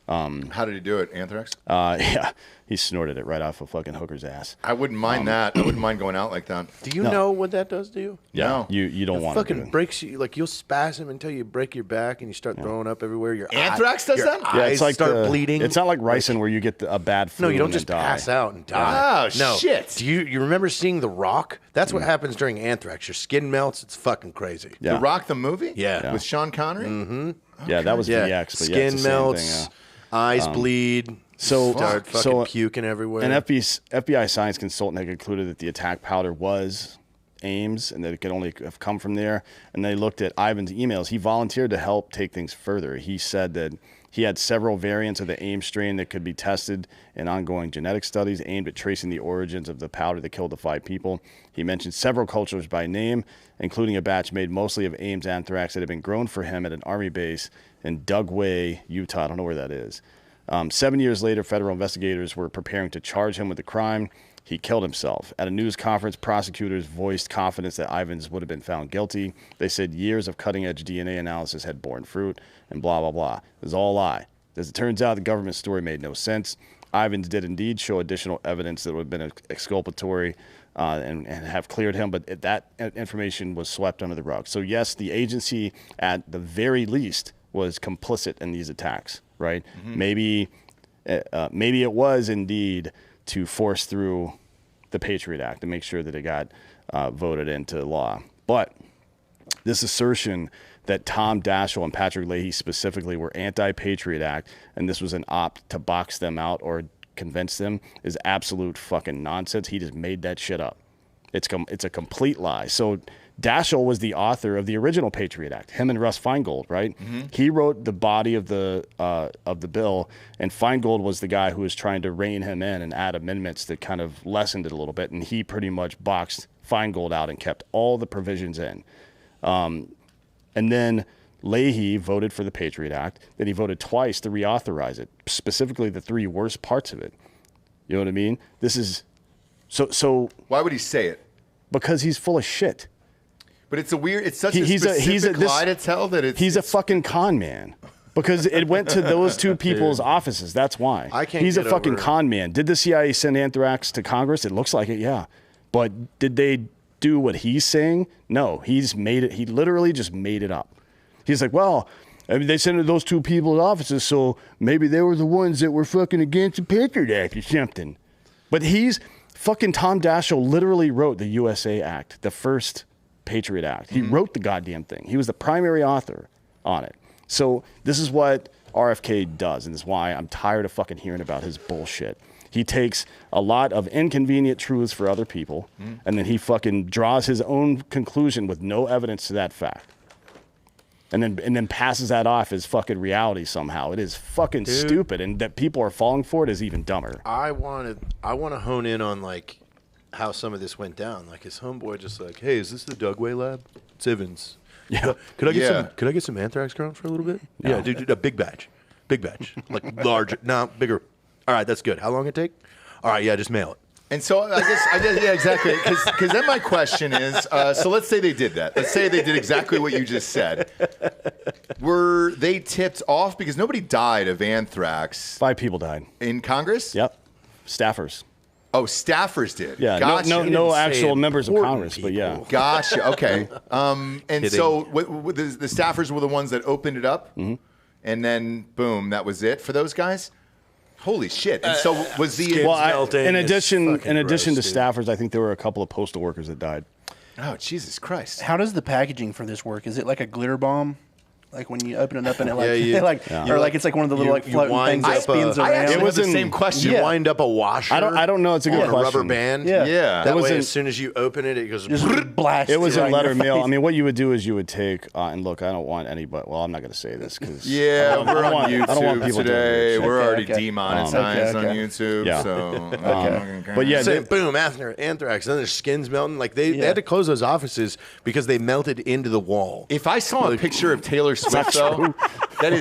How did he do it? Anthrax? Yeah, he snorted it right off a fucking hooker's ass. I wouldn't mind that. I wouldn't mind going out like that. Do you know what that does to you? Yeah, No. you don't It want to do fucking it. breaks you. Like, you'll spasm until you break your back and you start throwing up everywhere. Your Anthrax does your that? Yeah, eyes it's like start bleeding. It's not like ricin where you get a bad flu. No, you don't and just then die. pass out and die. Oh, no. shit. Do you remember seeing The Rock? That's what happens during anthrax. Your skin melts. It's fucking crazy. Yeah. The Rock, the movie? Yeah. With Sean Connery? Mm-hmm. Yeah, that was Yeah. VX. But Skin yeah, it's the same melts. thing, Eyes bleed. So, Start fucking puking everywhere. An FBI science consultant had concluded that the attack powder was Ames and that it could only have come from there. And they looked at Ivan's emails. He volunteered to help take things further. He said that he had several variants of the Ames strain that could be tested in ongoing genetic studies aimed at tracing the origins of the powder that killed the 5 people. He mentioned several cultures by name, including a batch made mostly of Ames anthrax that had been grown for him at an army base in Dugway, Utah. I don't know where that is. 7 years later, federal investigators were preparing to charge him with the crime. He killed himself. At a news conference, prosecutors voiced confidence that Ivins would have been found guilty. They said years of cutting-edge DNA analysis had borne fruit, and blah, blah, blah. It was all a lie. As it turns out, the government story made no sense. Ivins did indeed show additional evidence that would have been exculpatory and have cleared him, but that information was swept under the rug. So yes, the agency, at the very least, was complicit in these attacks, right? Mm-hmm. Maybe it was indeed to force through the Patriot Act to make sure that it got voted into law. But this assertion that Tom Daschle and Patrick Leahy specifically were anti-Patriot Act and this was an opt to box them out or convince them is absolute fucking nonsense. He just made that shit up. It's a complete lie. So Daschle was the author of the original Patriot Act. Him and Russ Feingold, right? Mm-hmm. He wrote the body of the bill, and Feingold was the guy who was trying to rein him in and add amendments that kind of lessened it a little bit. And he pretty much boxed Feingold out and kept all the provisions in. And then Leahy voted for the Patriot Act. Then he voted twice to reauthorize it, specifically the 3 worst parts of it. You know what I mean? This is so. Why would he say it? Because he's full of shit. But it's such a specific lie to tell that he's a fucking con man. Because it went to those 2 people's offices. That's why. He's a fucking con man. Did the CIA send anthrax to Congress? It looks like it, yeah. But did they do what he's saying? No. He's made it. He literally just made it up. He's like, well, I mean, they sent it to those 2 people's offices, so maybe they were the ones that were fucking against the Patriot Act or something. But fucking Tom Daschle literally wrote the USA Act, the first Patriot Act. He wrote the goddamn thing. He was the primary author on it. So this is what RFK does, and this is why I'm tired of fucking hearing about his bullshit. He takes a lot of inconvenient truths for other people, and then he fucking draws his own conclusion with no evidence to that fact. And then passes that off as fucking reality somehow. It is fucking stupid, and that people are falling for it is even dumber. I want to hone in on like how some of this went down. Like his homeboy just like, hey, is this the Dugway lab? It's Ivins. Yeah. Could I get some anthrax ground for a little bit? Yeah, dude, a big batch. Big batch. Like larger. No, bigger. All right, that's good. How long it take? All right, yeah, just mail it. And so I guess, yeah, exactly. Because then my question is, so let's say they did that. Let's say they did exactly what you just said. Were they tipped off? Because nobody died of anthrax. 5 people died. In Congress? Yep. Staffers. Oh, staffers did. Yeah, gotcha. no actual members of Congress, but yeah. Gotcha. Okay. And so the staffers were the ones that opened it up, and then boom, that was it for those guys. Holy shit! And so was the in addition to staffers, I think there were a couple of postal workers that died. Oh, Jesus Christ! How does the packaging for this work? Is it like a glitter bomb? Like when you open it up and it it's like one of the little floating things that spins around. It was the same question. You wind up a washer. I don't know. It's a good question. A rubber band. Yeah. That way, as soon as you open it, it goes blast. It was a letter mail. I mean, what you would do is you would take and look. I don't want anybody. Well, I'm not going to say this because we're on YouTube today. We're already okay. demonetized on YouTube. Yeah. So, but yeah, boom, anthrax. Then their skin's melting. Like they had to close those offices because they melted into the wall. If I saw a picture of Taylor Swift, though. It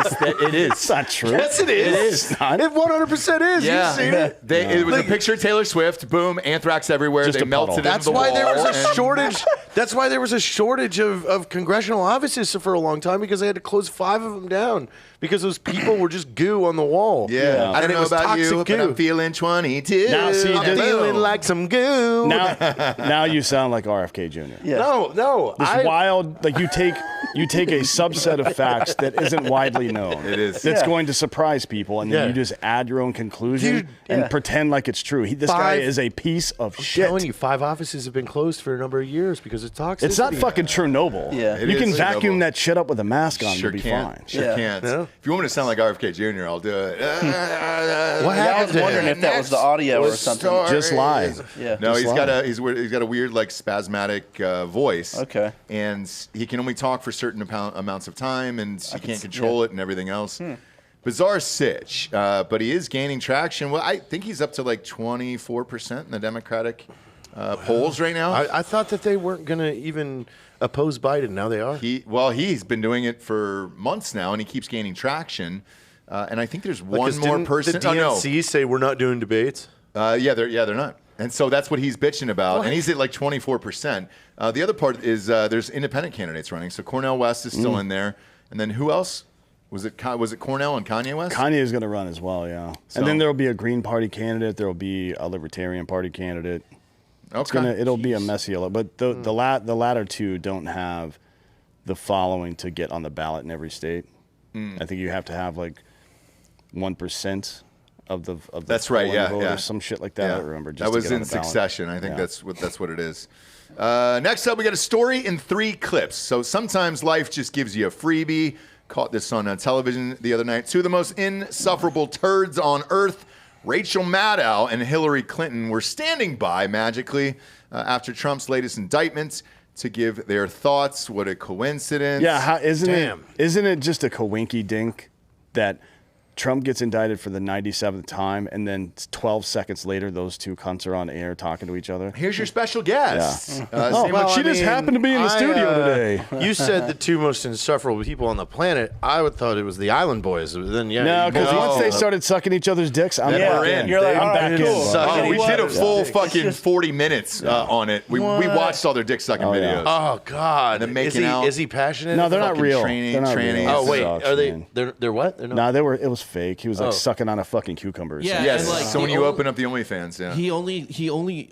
is. It's not true. Yes, it is. It is not. It 100% is. Yeah. You've seen it. It was a picture of Taylor Swift. Boom, anthrax everywhere. Just they a melted into That's the why wall. there was a shortage. That's why there was a shortage of congressional offices for a long time because they had to close 5 of them down because those people were just goo on the wall. Yeah. I don't And it know was about you, toxic but I'm goo. feeling 22. Now, see, I'm feeling like some goo. now you sound like RFK Jr. Yeah. No. This wild, like you take a subset of facts that isn't widely known. It is. That's going to surprise people, and then you just add your own conclusion and pretend like it's true. This guy is a piece of shit. I'm telling you, 5 offices have been closed for a number of years because of toxicity. It's not fucking Chernobyl. Yeah. You can is vacuum Chernobyl. that shit up with a mask on. Sure You'll be can't. fine. Sure Yeah. can't. No? If you want me to sound like RFK Jr., I'll do it. What I was wondering if that was the audio or something. Just lie. Yeah. No, Just he's lie. got a weird like spasmatic voice. Okay. And he can only talk for certain amounts of time, and he can't control it and everything else. Bizarre sitch, but he is gaining traction. Well, I think he's up to like 24% in the Democratic polls right now. I thought that they weren't going to even oppose Biden. Now they are. He's been doing it for months now, and he keeps gaining traction. And I think there's one more person. The DNC say we're not doing debates. They're not. And so that's what he's bitching about. And he's at like 24%. The other part is there's independent candidates running. So Cornel West is still in there. And then who else? Was it Cornel and Kanye West? Kanye is going to run as well, yeah. So- And then there will be a Green Party candidate. There will be a Libertarian Party candidate. Okay. It'll be a messy, but the latter two don't have the following to get on the ballot in every state. I think you have to have like 1% of the That's right. polling Yeah, voters, yeah. some shit like that. Yeah. I remember. Just That to was get on in the ballot. succession. I think Yeah. that's what it is. Next up, we got a story in 3 clips. So sometimes life just gives you a freebie. Caught this on television the other night. 2 of the most insufferable turds on earth, Rachel Maddow and Hillary Clinton, were standing by magically after Trump's latest indictments to give their thoughts. What a coincidence. Yeah, isn't it just a coinky dink that Trump gets indicted for the 97th time, and then 12 seconds later, those 2 cunts are on air talking to each other? Here's your special guest. She just happened to be in the studio today. You said the 2 most insufferable people on the planet. I would thought it was the Island Boys. Then No, because once they started sucking each other's dicks, I'm back in. You're like, I'm back in. Oh, we did a full fucking 40 minutes on it. We watched all their dick sucking videos. Oh God! And making out. Is he passionate? No, they're not Fucking real. tranny- They're not trannies. real. Oh wait, Sucks, are they? man. They're what? They're not. No, they were. It was fake. He was like sucking on a fucking cucumber. or Yeah, something. Yes. and, like, so when the you only- open up the OnlyFans, yeah. He only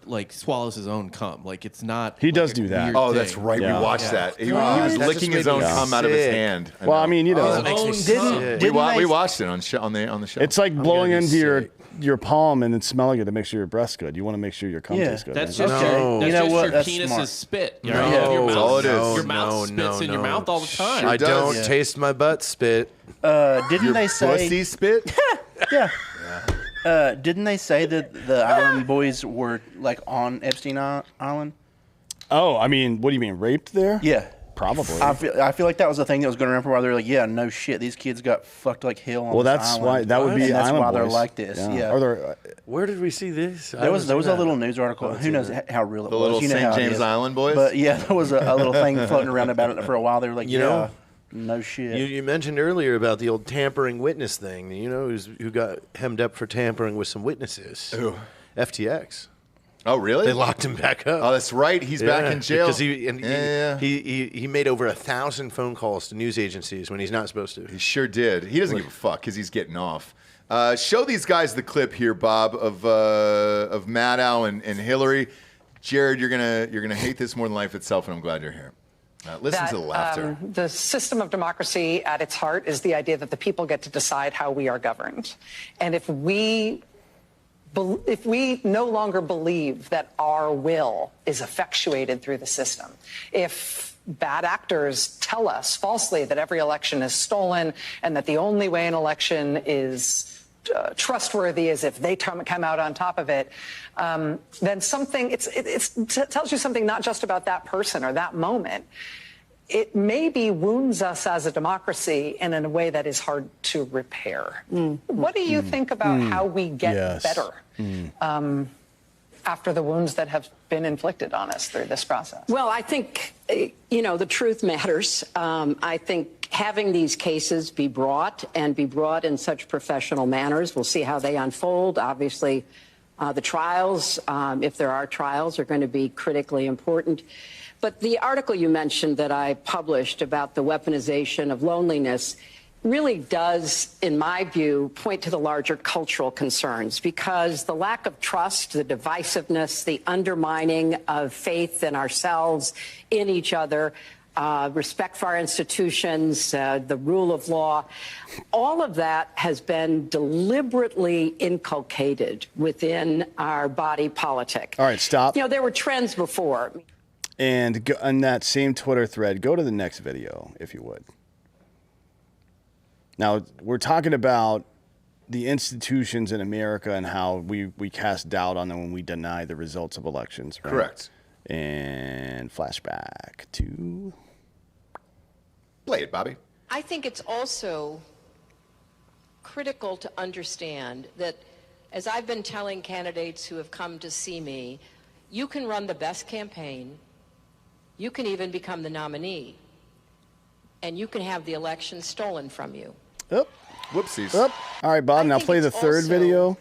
like swallows his own cum. Like it's not. He like, does a do that. weird Oh, that's thing. right. Yeah. We watched that. He What? was That licking just his made own me cum out of his sick. hand. Well, I mean, you know, That makes me sick. we watched it on the show. it's like blowing gonna be into your palm and then smelling it to make sure your breast's good. You want to make sure your cum tastes good. That's right? just Okay. your, that's You know just what? your That's penis's smart. spit. No, Right? Your mouth, all it is. Your mouth spits in your mouth all the time. I don't does. taste my butt spit. Didn't they say? Pussy spit? Yeah. Didn't they say that the Island Boys were like on Epstein Island? Oh, I mean, what do you mean, raped there? Yeah. Probably. I feel like that was the thing that was going around for a while. They're like, yeah, no shit, these kids got fucked like hell on well, this that's island. why that would be and that's Island why they're Boys. like this. Yeah. Or they're, Where did we see this? There was a little news article. Who knows how real it The was? little You know St. how it James is. Island Boys? But yeah, there was a little thing floating around about it for a while. They were like, You know, No shit. You mentioned earlier about the old tampering witness thing. You know who got hemmed up for tampering with some witnesses? Who? FTX. Oh, really? They locked him back up. Oh, that's right. He's back in jail. Because he made over 1,000 phone calls to news agencies when he's not supposed to. He sure did. He doesn't give a fuck because he's getting off. Show these guys the clip here, Bob, of Maddow and Hillary. Jared, you're gonna hate this more than life itself, and I'm glad you're here. Listen to the laughter. The system of democracy at its heart is the idea that the people get to decide how we are governed. And if we no longer believe that our will is effectuated through the system, if bad actors tell us falsely that every election is stolen and that the only way an election is trustworthy is if they come out on top of it, then something it tells you something not just about that person or that moment. It maybe wounds us as a democracy in a way that is hard to repair. What do you think about how we get better after the wounds that have been inflicted on us through this process? Well, I think, the truth matters. I think having these cases be brought in such professional manners, we'll see how they unfold. Obviously, the trials, if there are trials, are going to be critically important. But the article you mentioned that I published about the weaponization of loneliness really does, in my view, point to the larger cultural concerns, because the lack of trust, the divisiveness, the undermining of faith in ourselves, in each other, respect for our institutions, the rule of law, all of that has been deliberately inculcated within our body politic. All right, stop. There were trends before. And on that same Twitter thread, go to the next video, if you would. Now, we're talking about the institutions in America and how we cast doubt on them when we deny the results of elections. Right? Correct. And flashback to... Play it, Bobby. I think it's also critical to understand that, as I've been telling candidates who have come to see me, you can run the best campaign, you can even become the nominee, and you can have the election stolen from you. Oh, whoopsies. Oh. All right, Bob, now play the third video.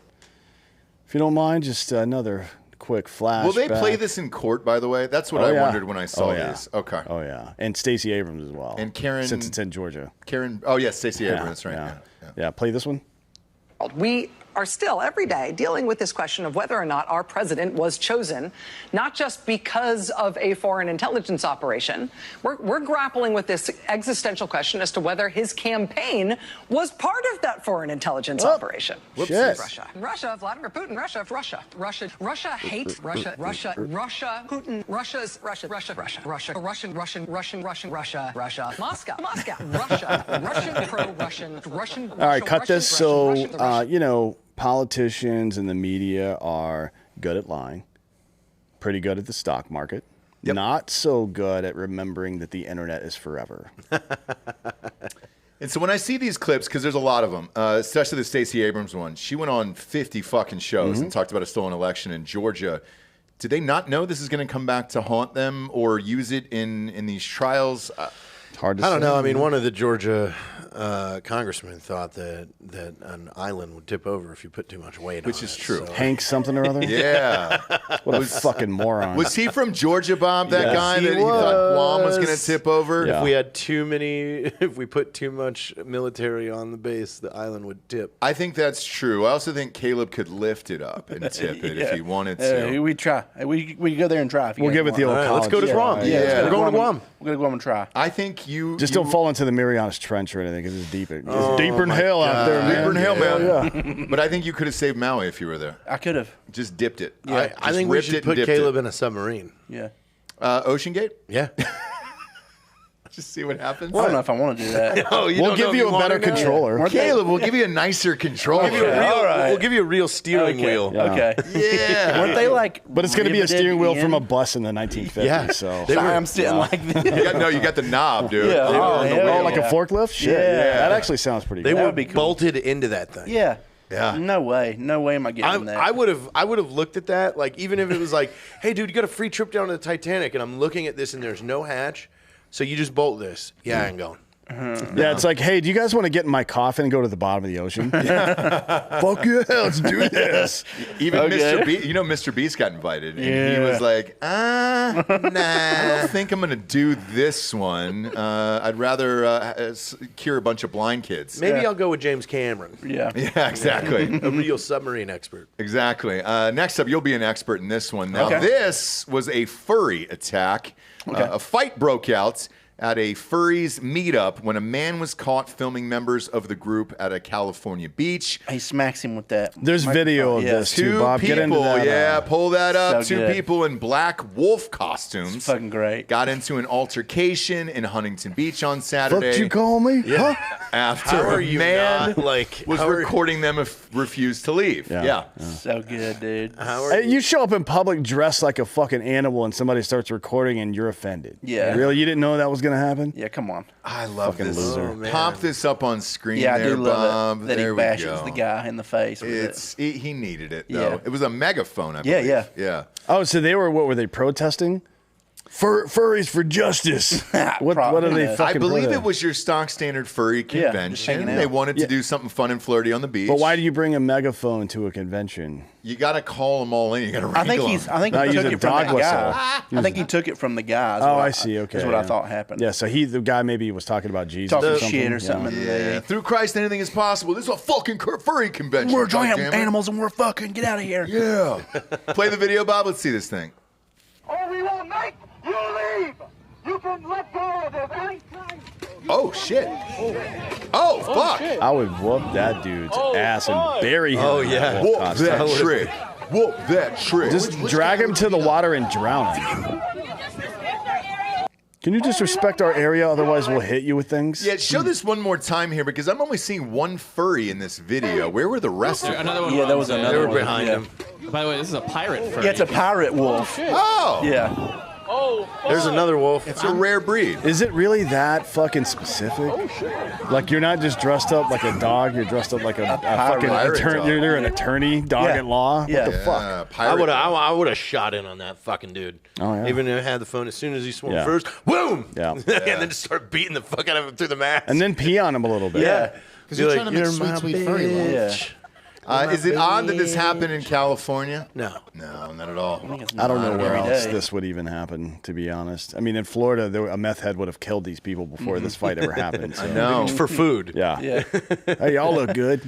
If you don't mind, just another quick flashback. Will they play this in court, by the way? That's what I wondered when I saw these. Okay. Oh, yeah. And Stacey Abrams as well. And Karen. Since it's in Georgia. Oh, yes, Stacey Abrams. That's right. Yeah, play this one. We are still every day dealing with this question of whether or not our president was chosen, not just because of a foreign intelligence operation. We're grappling with this existential question as to whether his campaign was part of that foreign intelligence operation. Shit. Russia, Vladimir Putin, Russia hates Russia, Putin, Russian, Moscow, Russia, Russian, pro-Russian. All right, cut this. So, politicians and the media are good at lying, pretty good at the stock market, not so good at remembering that the internet is forever. And so when I see these clips, because there's a lot of them, especially the Stacey Abrams one, she went on 50 fucking shows and talked about a stolen election in Georgia. Do they not know this is going to come back to haunt them or use it in these trials? It's hard to say. I don't know. I mean, one of the Georgia congressmen thought that an island would tip over if you put too much weight on it. Which is true. So. Hank something or other? Yeah. What a fucking moron. Was he from Georgia, Bob, that guy that he thought Guam was going to tip over? Yeah. If we had if we put too much military on the base, the island would tip. I think that's true. I also think Caleb could lift it up and tip it if he wanted to. We try. We go there and try. We'll give it the old college. Let's go to Guam. We're going to Guam. We're going to go Guam and try. I think you... Just don't fall into the Marianas Trench or anything, because it's deeper. It's deeper than hell out there, man. Deeper than hell, man. Yeah. But I think you could have saved Maui if you were there. I could have. Just dipped it. Yeah, I think we should put Caleb in a submarine. Yeah. Ocean Gate? Yeah. Just see what happens. I don't know if I want to do that. We'll give you a better controller. Caleb, we'll give you a nicer controller. We'll give you a real steering wheel. Yeah. Okay. Yeah. Weren't they like? But it's going to be a steering wheel from a bus in the 1950s. Yeah. So I'm sitting like this. You got the knob, dude. Yeah. Oh, like a forklift? Shit. Yeah. That actually sounds pretty They good. were bolted into that thing. Yeah. Yeah. No way am I getting that. I would have looked at that, like, even if it was like, hey, dude, you got a free trip down to the Titanic, and I'm looking at this and there's no hatch, so you just bolt this. Yeah, I ain't going. Yeah, it's like, hey, do you guys want to get in my coffin and go to the bottom of the ocean? Fuck yeah, let's do this. Even Mr. Beast, Mr. Beast got invited, and he was like, nah, I don't think I'm gonna do this one. I'd rather cure a bunch of blind kids. Maybe I'll go with James Cameron. Yeah, exactly. A real submarine expert. Exactly. Next up, you'll be an expert in this one. Now, this was a furry attack. A fight broke out at a furries meetup when a man was caught filming members of the group at a California beach. He smacks him with that. There's video of this too, Bob. Get into that. Pull that up. So Two good. people in black wolf costumes. It's fucking great. Got into an altercation in Huntington Beach on Saturday. Fuck you call me? Yeah. Huh? After a man was recording them if refused to leave. Yeah. So good, dude. Hey, you show up in public dressed like a fucking animal and somebody starts recording and you're offended. Yeah. Really? You didn't know that was going to happen? Yeah, come on. I love Fucking this. loser. Pop this up on screen. Yeah, there, I do love Bob. it that there he we bashes go. the guy in the face with it. He needed it, though. Yeah. It was a megaphone, I believe. Yeah. Oh, so what were they protesting? Furries for justice. What are they fucking I believe protesting? it was your stock standard furry convention. They wanted to do something fun and flirty on the beach. But why do you bring a megaphone to a convention? You got to call them all in. You got to I wrangle think them. I think he took it from the guy. I think he took it from the guy. Oh, I see. Okay. That's what I thought happened. Yeah, so the guy maybe was talking about Jesus Talking or something. shit or something. Yeah. Through Christ, anything is possible. This is a fucking furry convention. We're giant goddammit. animals and we're fucking. Get out of here. Yeah. Play the video, Bob. Let's see this thing. Or we will make you leave. You can let go of this anytime. Oh, shit. Oh, fuck. I would whoop that dude's ass and bury him. in that wolf Whoop costume. that trick. Whoop that trick. Just drag him to the water and drown him. Can you just respect our area? Otherwise, we'll hit you with things. Yeah, show this one more time here because I'm only seeing one furry in this video. Where were the rest of them? Another one. Yeah, that was another They were one. behind him. By the way, this is a pirate furry. Yeah, it's a pirate wolf. Oh. Yeah. There's another wolf. It's a rare breed. Is it really that fucking specific? Like you're not just dressed up like a dog. You're dressed up like a fucking pirate attorney. dog. You're an attorney, dog Yeah. at law. Yeah. What the fuck? I would have shot in on that fucking dude. Oh, yeah. Even if I had the phone, as soon as he swung Yeah. first, boom! Yeah. And then just start beating the fuck out of him through the mask. And then pee on him a little bit. yeah. Because you're trying to make "You're my sweet furry love. bitch." Is it odd that this happened in California? No. No, not at all. I don't know where every else day. this would even happen, to be honest. I mean, in Florida, a meth head would have killed these people before this fight ever happened. So. I know. For food. Yeah. Hey, y'all look good.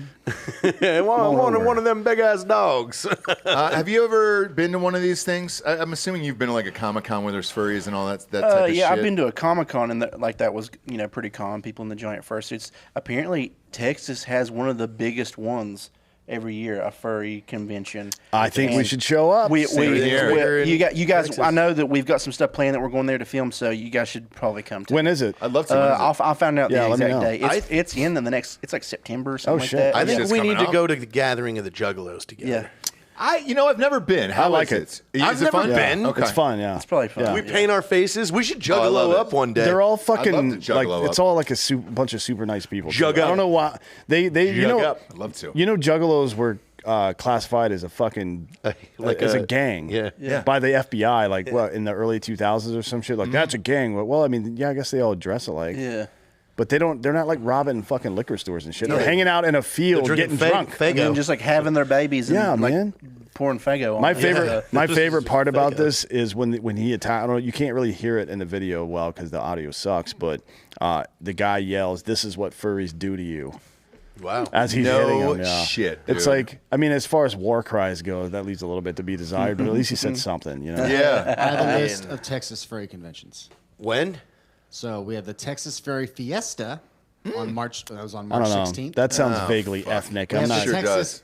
I wanted over. one of them big ass dogs. Have you ever been to one of these things? I'm assuming you've been to like a Comic-Con where there's furries and all that type of shit. Yeah, I've been to a Comic-Con and that was pretty common. People in the giant fursuits. Apparently, Texas has one of the biggest ones every year, a furry convention. I think we should show up. You guys. I know that we've got some stuff planned that we're going there to film, so you guys should probably come to. When is it? I'd love to. When is it? I'll find out Yeah, the let me exact know. day. It's in the next. It's like September or something like shit. that. I think I it's think we coming need to up. go to the gathering of the Juggalos together. Yeah. I've never been. How like is it. Is I've it never fun? been. Okay. It's fun, yeah. It's probably fun. Yeah. We paint our faces. We should I love Juggalo it. up one day. They're all I'd fucking love to like juggalo it's up. all like a bunch of super nice people. too. Jug I up. don't know why they you know up. I'd love to. you know juggalos were classified as a fucking as a gang by the FBI like in the early 2000s or some shit like that's a gang. Well, I mean, I guess they all dress alike. Yeah. But they're not like robbing fucking liquor stores and shit. They're hanging out in a field getting drunk. And then just like having their babies and Yeah, like man. pouring Fago on My them. favorite part about this is when he attacked. I don't know, you can't really hear it in the video well because the audio sucks. But the guy yells, "This is what furries do to you." Wow. As he's No hitting him, yeah. shit, It's dude. like, I mean, as far as war cries go, that leaves a little bit to be desired. But at least he said something, you know. Yeah. I have a list of Texas furry conventions. When? So we have the Texas Furry Fiesta on March. That was on I March don't know. 16th. That sounds vaguely ethnic. We I'm have not the sure it Texas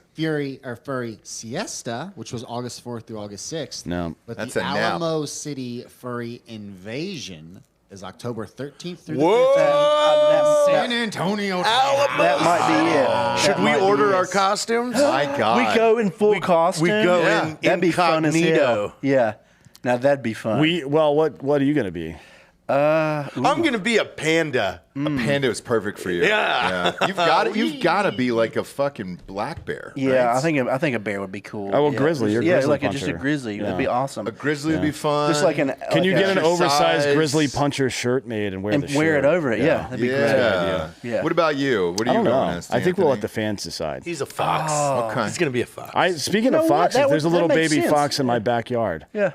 Furry Siesta, which was August 4th through August 6th. No. But That's the a nap. Alamo City Furry Invasion is October 13th through the Whoa! 15th. San Antonio. That might be it. Should That we might be order it. our costumes? My God. We go in full costume. we go yeah. in That'd be fun as incognito. hell. Yeah. Now that'd be fun. what are you gonna be? I'm gonna be a panda. A panda is perfect for you. Yeah. You've got to be like a fucking black bear. Yeah, right? I think a bear would be cool. Oh, well, yeah. grizzly. You're a yeah, grizzly like puncher. just a grizzly. Yeah. That'd be awesome. A grizzly would be fun. Just like an. Can you like get an a- oversized grizzly puncher shirt made and wear And the shirt? wear it over it, yeah. That'd be great. Yeah. What about you? What are I you don't going know. as? I think we'll let Anthony? the fans decide. He's a fox. Okay. He's gonna be a fox. Speaking You know of what? foxes, That there's a would- little that makes baby sense. fox in my backyard. Yeah.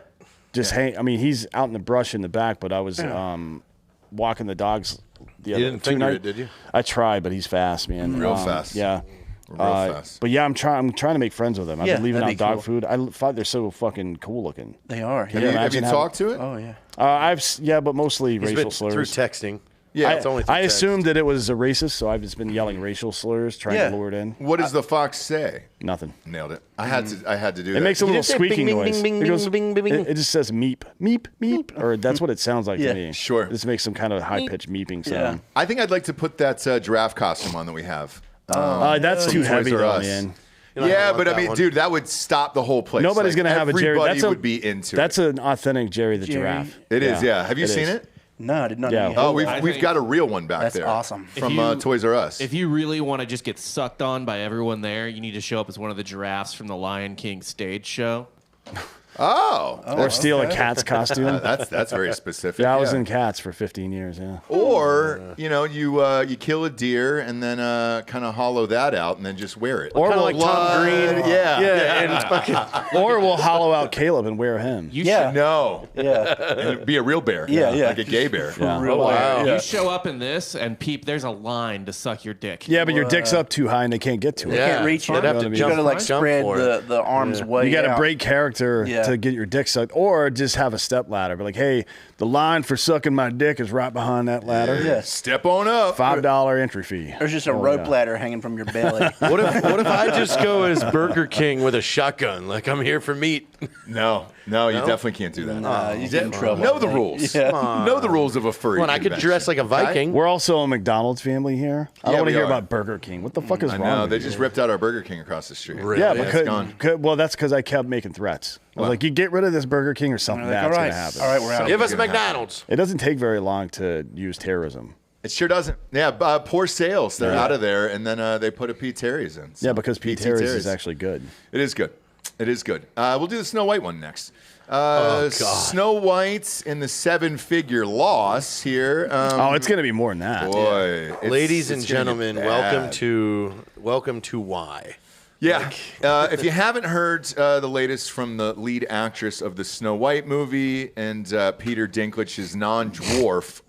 Just hang. I mean, he's out in the brush in the back, but I was walking the dogs the other didn't two finger night. it, did you? I tried, but he's fast, man. Real fast. Yeah. Real fast. But yeah, I'm trying to make friends with them. I've Yeah, been leaving that'd out be dog cool. food. I thought they're so fucking cool looking. They are. Have you imagine talked to it? Oh yeah. But mostly He's racial been slurs. through texting. Yeah, it's only through I text. assumed that it was a racist, so I've just been yelling racial slurs, trying Yeah. to lure it in. What does the fox say? Nothing. Nailed it. I had to do that. It makes a little didn't say squeaking bing, bing, noise. bing, It bing, goes- bing, bing, bing. It just says meep, meep, meep, or that's what it sounds like Yeah. to me. Sure. This makes some kind of high pitched meeping sound. I think I'd like to put that giraffe costume on that we have. That's from too Toys heavy, R though, Us. man. Yeah, want but I that mean, one. dude, that would stop the whole place. Nobody's Like, gonna have a Jerry. Everybody That's would be into That's it. an authentic Jerry the Jerry. giraffe. It is, yeah. Have you seen is. it? No, I did not. Yeah. know you Oh, had we've that. we've got a real one back That's there. awesome. From If you- Toys R Us. If you really want to just get sucked on by everyone there, you need to show up as one of the giraffes from the Lion King stage show. Or steal a cat's costume. That's very specific. Yeah, I was in Cats for 15 years. Yeah. Or you kill a deer and then kind of hollow that out and then just wear it. Or Kinda we'll like Tom Green. Yeah. And it's fucking. or we'll hollow out Caleb and wear him. You Yeah. No. Yeah. And be a real bear. Yeah, yeah. Like a gay bear. Yeah. Real wow. You show up in this and peep. There's a line to suck your dick. Yeah, but your dick's up too high and they can't get to it. Yeah. Can't reach They'd it. have to You jump gotta like jump spread for it. the arms way. You got to out. break character Yeah. to get your dick sucked, or just have a step ladder. But like, hey, the line for sucking my dick is right behind that ladder. Yeah. Step on up. $5 entry fee. There's just a Oh, rope yeah. ladder hanging from your belly. What if I just go as Burger King with a shotgun? Like I'm here for meat. No, you definitely can't do that. You get in trouble. Know the rules. Yeah. Know the rules of a furry Well, I could convention. dress like a Viking. We're also a McDonald's family here. I Yeah, don't want we to hear are. about Burger King. What the fuck is I wrong know. with They you? just ripped out our Burger King across the street. Really? Yeah, it's because gone. well, that's because I kept making threats. I was like, you get rid of this Burger King or something They're like, bad's all going right, to happen. all right, we're out. Give us gonna happen. McDonald's. It doesn't take very long to use terrorism. It sure doesn't. Yeah, poor sales. They're out of there, and then they put a Pete Terry's in. So Yeah, because Pete P.T. Terry's is actually good. It is good. It is good. We'll do the Snow White one next. God. Snow White in the 7-figure loss here. It's going to be more than that. Boy, it's- Ladies and it's gonna get gentlemen, welcome bad. to Why. Yeah. If you haven't heard the latest from the lead actress of the Snow White movie and Peter Dinklage's non-dwarf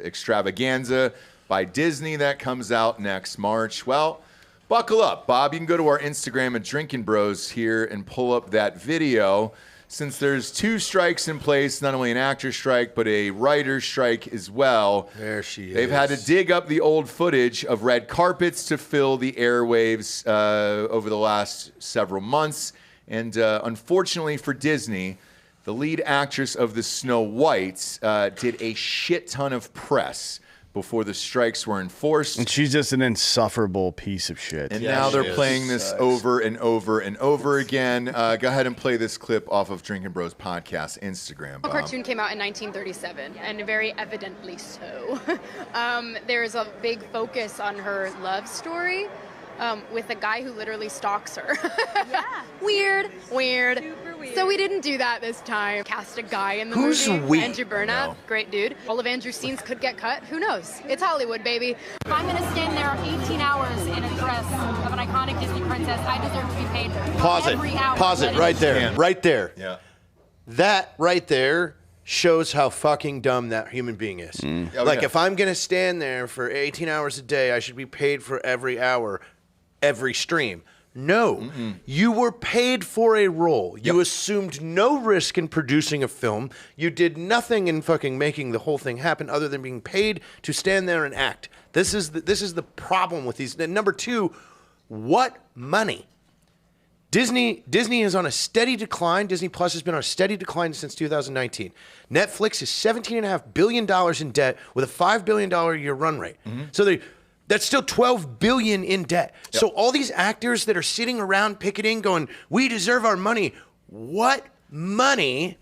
extravaganza by Disney that comes out next March, well, buckle up, Bob. You can go to our Instagram at Drinkin Bros here and pull up that video. Since there's 2 strikes in place, not only an actor strike, but a writer strike as well. There she is. They've had to dig up the old footage of red carpets to fill the airwaves over the last several months. And unfortunately for Disney, the lead actress of the Snow White did a shit ton of press before the strikes were enforced. And she's just an insufferable piece of shit. And now they're playing this over and over and over again. Go ahead and play this clip off of Drinkin Bros podcast Instagram. The cartoon came out in 1937, and very evidently so. There's a big focus on her love story with a guy who literally stalks her. Yeah. Weird. Super weird. So we didn't do that this time. Cast a guy in the Who's movie. we? Andrew Burnap, great dude. All of Andrew's scenes could get cut. Who knows? It's Hollywood, baby. If I'm going to stand there 18 hours in a dress of an iconic Disney princess, I deserve to be paid every hour. Pause it right there. Yeah. Right there. Yeah. That right there shows how fucking dumb that human being is. Oh, Like, yeah. if I'm going to stand there for 18 hours a day, I should be paid for every hour, every stream. No, you were paid for a role. You assumed no risk in producing a film. You did nothing in fucking making the whole thing happen other than being paid to stand there and act. This is the problem with these. And number 2, what money? Disney is on a steady decline. Disney Plus has been on a steady decline since 2019. Netflix is $17.5 billion in debt with a $5 billion a year run rate. So that's still $12 billion in debt. Yep. So all these actors that are sitting around picketing going, we deserve our money. What money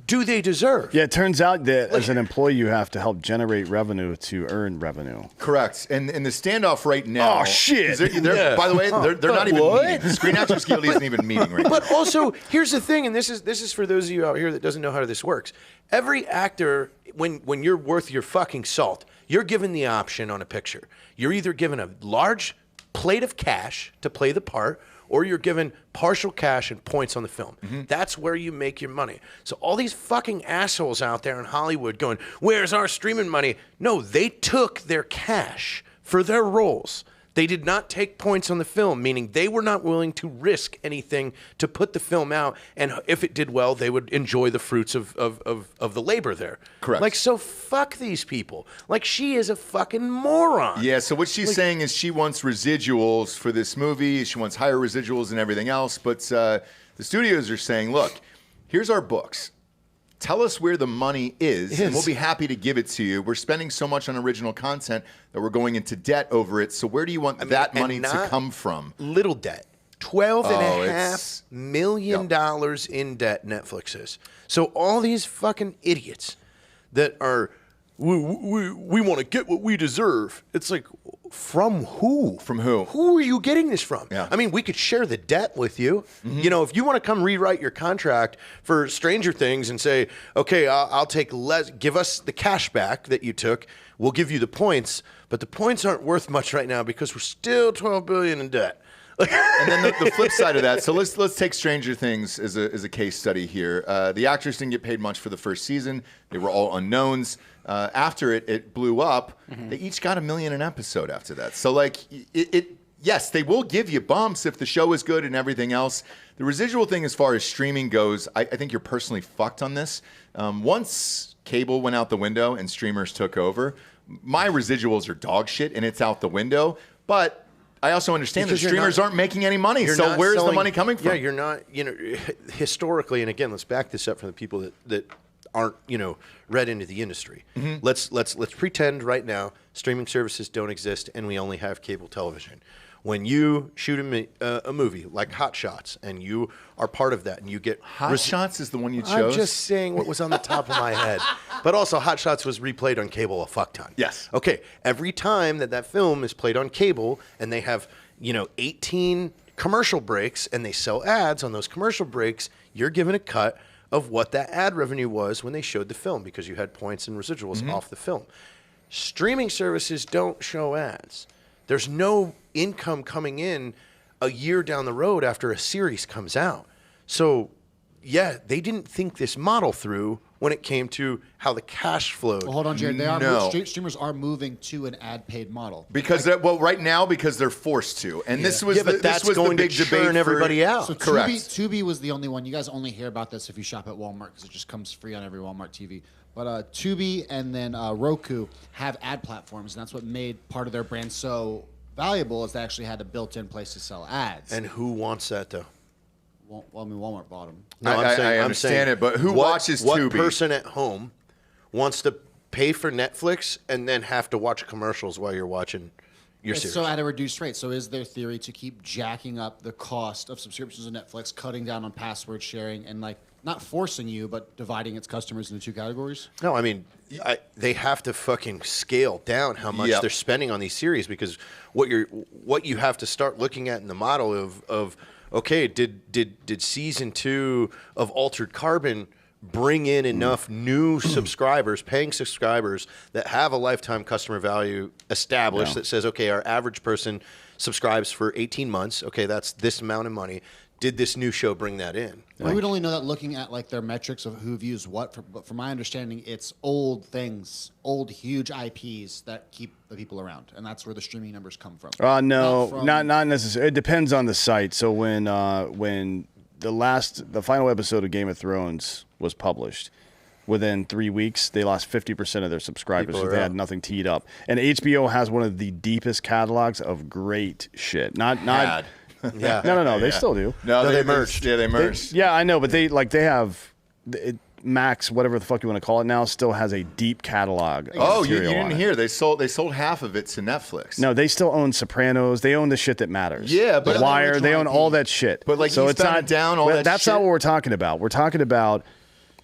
do they deserve? Yeah, it turns out that as an employee, you have to help generate revenue to earn revenue. Correct. And the standoff right now. Oh, shit. By the way, they're not even meeting. Screen Actors Guild isn't even meeting right now. But also, here's the thing, and this is for those of you out here that doesn't know how this works. Every actor, when you're worth your fucking salt, you're given the option on a picture. You're either given a large plate of cash to play the part, or you're given partial cash and points on the film. That's where you make your money. So all these fucking assholes out there in Hollywood going, where's our streaming money? No, they took their cash for their roles. They did not take points on the film, meaning they were not willing to risk anything to put the film out. And if it did well, they would enjoy the fruits of the labor there. Correct. Like, so fuck these people. Like, she is a fucking moron. Yeah, so what she's saying is she wants residuals for this movie. She wants higher residuals and everything else. But the studios are saying, look, here's our books. Tell us where the money is, and we'll be happy to give it to you. We're spending so much on original content that we're going into debt over it. So where do you want that money to come from? Little debt. $12.5 million in debt, Netflix is. So all these fucking idiots that are, we want to get what we deserve. It's like, from who? From who? Who are you getting this from? Yeah. I mean, we could share the debt with you. You know, if you want to come rewrite your contract for Stranger Things and say, okay, I'll take less, give us the cash back that you took. We'll give you the points, but the points aren't worth much right now because we're still $12 billion in debt. And then the flip side of that. So let's take Stranger Things as a case study here. The actors didn't get paid much for the first season. They were all unknowns. After it blew up, they each got $1 million an episode after that. So like yes, they will give you bumps if the show is good and everything else. The residual thing as far as streaming goes, I think you're personally fucked on this. Once cable went out the window and streamers took over, my residuals are dog shit and it's out the window. But I also understand that streamers aren't making any money. So where's the money coming from? Yeah, you're not, historically, and again, let's back this up from the people that aren't, read into the industry. Let's pretend right now streaming services don't exist and we only have cable television. When you shoot a movie like Hot Shots and you are part of that and you get... Hot Shots is the one you chose? I'm just saying what was on the top of my head. But also Hot Shots was replayed on cable a fuck ton. Yes. Okay, every time that film is played on cable and they have, 18 commercial breaks and they sell ads on those commercial breaks, you're given a cut of what that ad revenue was when they showed the film because you had points and residuals off the film. Streaming services don't show ads. There's no income coming in a year down the road after a series comes out. So, yeah, they didn't think this model through when it came to how the cash flowed. Well, hold on, Jared. Streamers are moving to an ad-paid model. Because right now, because they're forced to, and this was that's going the big to debate churn everybody out. So correct. Tubi was the only one. You guys only hear about this if you shop at Walmart because it just comes free on every Walmart TV. But Tubi and then Roku have ad platforms, and that's what made part of their brand so valuable is they actually had a built-in place to sell ads. And who wants that, though? Well, I mean, Walmart bought them. No, I understand it, but who watches Tubi? What person at home wants to pay for Netflix and then have to watch commercials while you're watching your series? So at a reduced rate. So is their theory to keep jacking up the cost of subscriptions to Netflix, cutting down on password sharing, and not forcing you, but dividing its customers into two categories? No, I mean, they have to fucking scale down how much they're spending on these series because what you have to start looking at in the model of okay, did season 2 of Altered Carbon bring in enough new subscribers, paying subscribers that have a lifetime customer value established that says, okay, our average person subscribes for 18 months. Okay, that's this amount of money. Did this new show bring that in? We would only know that looking at their metrics of who views what. But from my understanding, it's old things, old huge IPs that keep the people around, and that's where the streaming numbers come from. No, not necessarily. It depends on the site. So when the final episode of Game of Thrones was published, within 3 weeks they lost 50% of their subscribers because they had nothing teed up. And HBO has one of the deepest catalogs of great shit. Not. Yeah. No. They still do. No, they merged. Yeah, they merged. Yeah, I know, but they have Max, whatever the fuck you want to call it now, still has a deep catalog. Oh, you didn't hear? They sold half of it to Netflix. No, they still own Sopranos. They own the shit that matters. Yeah, but The Wire. They own all that shit. But so it's not down all that. That's shit. not what we're talking about. We're talking about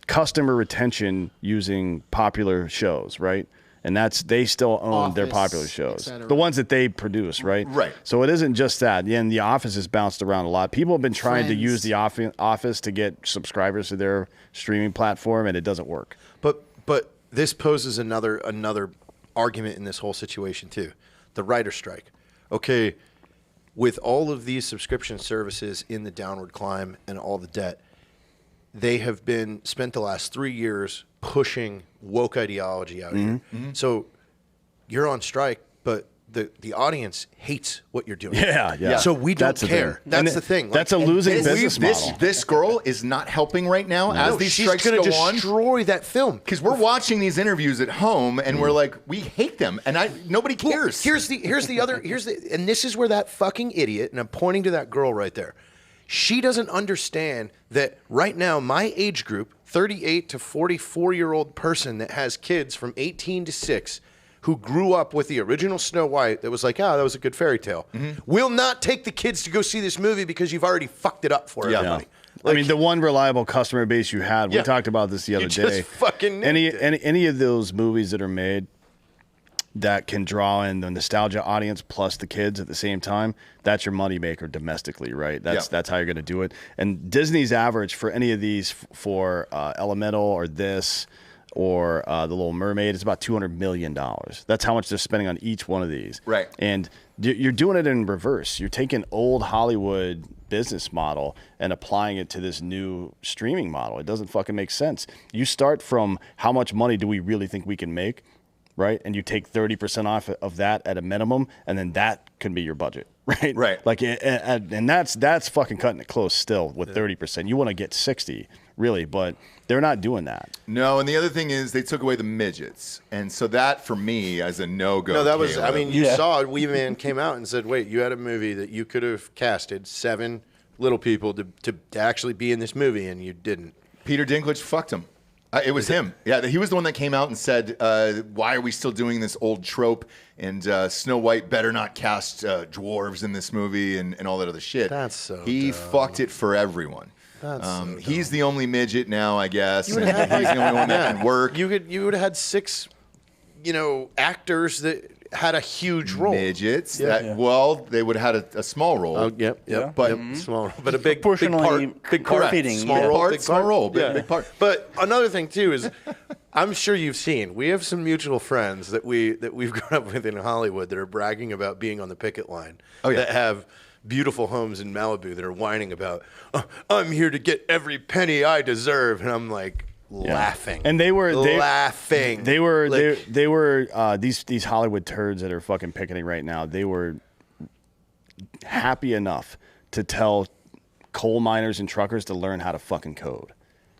customer retention using popular shows, right? And they still own their popular shows, the ones that they produce, right? Right. So it isn't just that. And The Office has bounced around a lot. People have been trying to use The Office to get subscribers to their streaming platform, and it doesn't work. But this poses another argument in this whole situation too. The writer strike. Okay, with all of these subscription services in the downward climb and all the debt, they have been spent the last 3 years pushing woke ideology out here. So you're on strike, but the audience hates what you're doing. Yeah. So we don't care. That's the thing. That's a losing business model. This girl is not helping right now as these she's strikes going go to on. destroy that film. Because we're watching these interviews at home, and we're like, we hate them, and nobody cares. Here's the other, and this is where that fucking idiot, and I'm pointing to that girl right there. She doesn't understand that right now, my age group, 38 to 44-year-old person that has kids from 18 to 6, who grew up with the original Snow White that was like, that was a good fairy tale, will not take the kids to go see this movie because you've already fucked it up for everybody. I mean, the one reliable customer base you had, we talked about this the other day. Just fucking any of those movies that are made that can draw in the nostalgia audience plus the kids at the same time, that's your moneymaker domestically, right? That's how you're going to do it. And Disney's average for any of these, for Elemental or this or The Little Mermaid, is about $200 million. That's how much they're spending on each one of these. Right. And you're doing it in reverse. You're taking old Hollywood business model and applying it to this new streaming model. It doesn't fucking make sense. You start from how much money do we really think we can make, right? And you take 30% off of that at a minimum, and then that can be your budget, right? Right. Like, and that's fucking cutting it close still with 30%. You want to get 60, really, but they're not doing that. No, and the other thing is they took away the midgets. And so that, for me, as a no-go. No, that was, Caleb, I mean, you saw it. Wee Man came out and said, wait, you had a movie that you could have casted 7 little people to actually be in this movie, and you didn't. Peter Dinklage fucked him. It was him. Yeah, he was the one that came out and said, why are we still doing this old trope? And Snow White better not cast dwarves in this movie and all that other shit. That's so He dumb. fucked it for everyone. That's so he's the only midget now, I guess. You And would have he's the only one that can work. You would have had 6, actors that had a huge role. Midgets. Well, they would have had a small role. Oh, yep. But small, but a big Proportionally part. Big part. fitting, Small yeah. role, Big role, big part. But another thing too is, I'm sure you've seen. We have some mutual friends that we've grown up with in Hollywood that are bragging about being on the picket line. Oh, yeah. That have beautiful homes in Malibu that are whining about, I'm here to get every penny I deserve, and I'm like. Laughing, and they were laughing. They were these Hollywood turds that are fucking picketing right now. They were happy enough to tell coal miners and truckers to learn how to fucking code.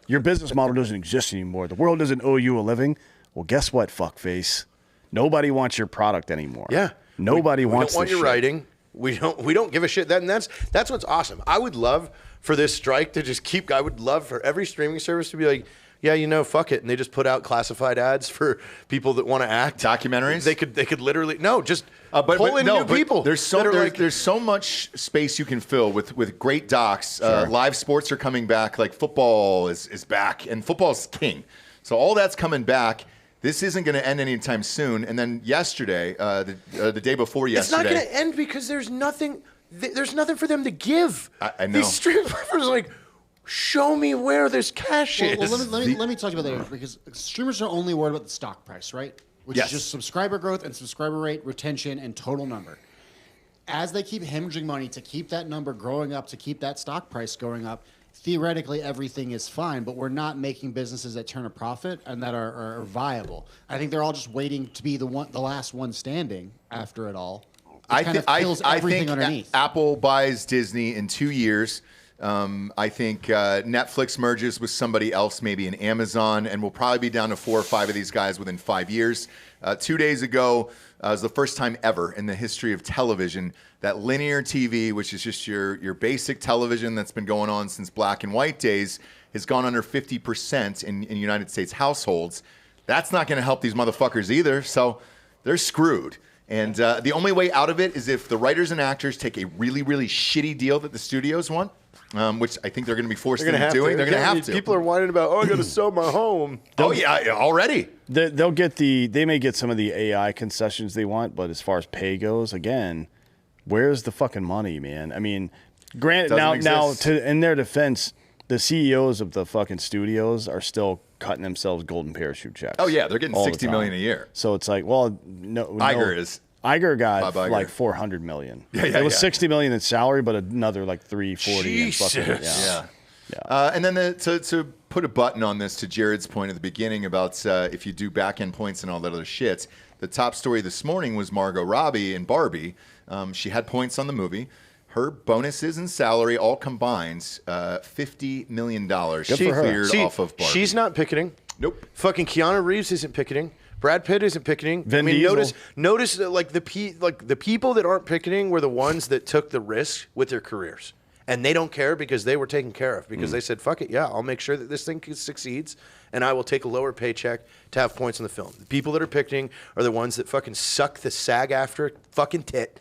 Your business model doesn't exist anymore. The world doesn't owe you a living. Well, guess what, fuckface? Nobody wants your product anymore. Yeah, nobody wants. We don't want this your shit. writing. We don't give a shit. And that's what's awesome. I would love for this strike to just keep. I would love for every streaming service to be like, yeah, fuck it, and they just put out classified ads for people that want to act. Documentaries. They could literally just pull in new people. There's so much space you can fill with great docs. Live sports are coming back. Like football is back, and football's king. So all that's coming back. This isn't going to end anytime soon. And then yesterday, the day before yesterday, it's not going to end because there's nothing. There's nothing for them to give. I know. These streaming platforms are like. Show me where this cash is. Well, let me talk about that because streamers are only worried about the stock price, right? Which is just subscriber growth and subscriber rate, retention, and total number. As they keep hemorrhaging money to keep that number growing up, to keep that stock price going up, theoretically everything is fine, but we're not making businesses that turn a profit and that are viable. I think they're all just waiting to be the last one standing after it all. I think underneath. Apple buys Disney in 2 years. I think Netflix merges with somebody else, maybe an Amazon, and we'll probably be down to 4 or 5 of these guys within 5 years. 2 days ago was the first time ever in the history of television that linear TV, which is just your basic television that's been going on since black and white days, has gone under 50% in United States households. That's not going to help these motherfuckers either, so they're screwed. And the only way out of it is if the writers and actors take a really, really shitty deal that the studios want, which I think they're going to be forced They're into gonna have doing. to. They're going to have to. People are whining about, I got to sell my home. Oh yeah, already. They'll get they may get some of the AI concessions they want, but as far as pay goes, again, where's the fucking money, man? I mean, granted, now in their defense, the CEOs of the fucking studios are still cutting themselves golden parachute checks. Oh yeah, they're getting all the $60 time. million a year. So it's like, well, no, Iger is. Iger got Bob Iger. like $400 million. Yeah, it was $60 million in salary, but another like $340 in fucking Yeah. And then to put a button on this, to Jared's point at the beginning about if you do back end points and all that other shit, the top story this morning was Margot Robbie in Barbie. She had points on the movie. Her bonuses and salary all combined, $50 million. She cleared off of Barbie. She's not picketing. Nope. Fucking Keanu Reeves isn't picketing. Brad Pitt isn't picketing. Vin Diesel. Notice that like the people that aren't picketing were the ones that took the risk with their careers. And they don't care because they were taken care of, because they said, fuck it, yeah, I'll make sure that this thing succeeds, and I will take a lower paycheck to have points in the film. The people that are picketing are the ones that fucking suck the SAG-AFTRA fucking tit,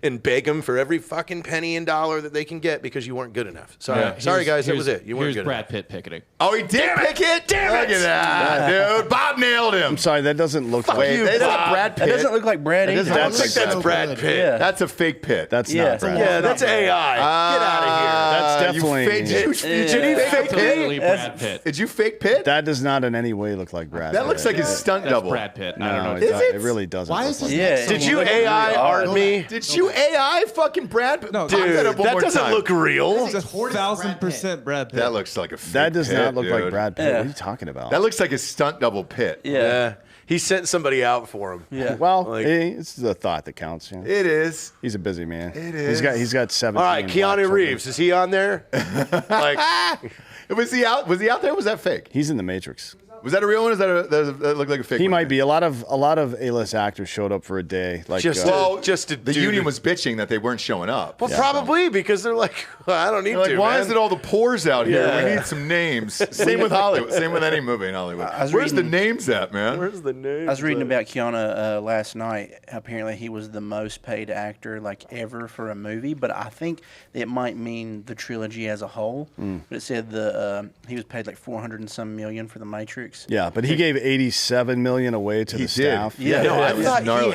and beg them for every fucking penny and dollar that they can get because you weren't good enough. Sorry guys, that was it. You weren't good Brad enough. Pitt picketing. Oh, he did pick it? Damn it! Look at that, dude. Bob nailed him. I'm sorry, that doesn't look like That's not Brad Pitt. That doesn't look like Brad either. That's Brad Pitt. Yeah. That's a fake Pitt. That's not Brad. Yeah, that's AI. Get out of here. That's definitely. Did he fake Totally Pitt? Brad Pitt. Did you fake Pitt? That does not in any way look like Brad. That Pitt. looks like his stunt That's double. Brad Pitt. No, I don't know. it really doesn't. Why look is like this? that. Yeah. Did you AI art me? Did you AI fucking Brad Pitt? Dude, Pop that up one that more doesn't time. look real. It's 1,000% Brad Pitt. That looks like a fake That does Pitt, not look like dude. Brad Pitt. Yeah. What are you talking about? That looks like a stunt double Pitt. Yeah. He sent somebody out for him. Yeah. Well, it's the thought that counts. You know? It is. He's a busy man. It is. He's got 17. All right, black Keanu children. Reeves, is he on there? Was he out? Was he out there? Or was that fake? He's in the Matrix. Was that a real one? Or is that looked like a fake? He one? might be. A lot of A-list actors showed up for a day. Like Just The union was bitching that they weren't showing up. Well, probably because they're like, I don't need They're like, to. why man. is it all the pores out here? Yeah. We need some names. Same with Hollywood. Same with any movie in Hollywood. Where's the names at, man? Where's the name? I was reading about Keanu last night. Apparently, he was the most paid actor ever for a movie. But I think it might mean the trilogy as a whole. But it said he was paid like 400 and some million for The Matrix. Yeah, but he gave 87 million away to the staff. Yeah, No, I it was thought gnarly.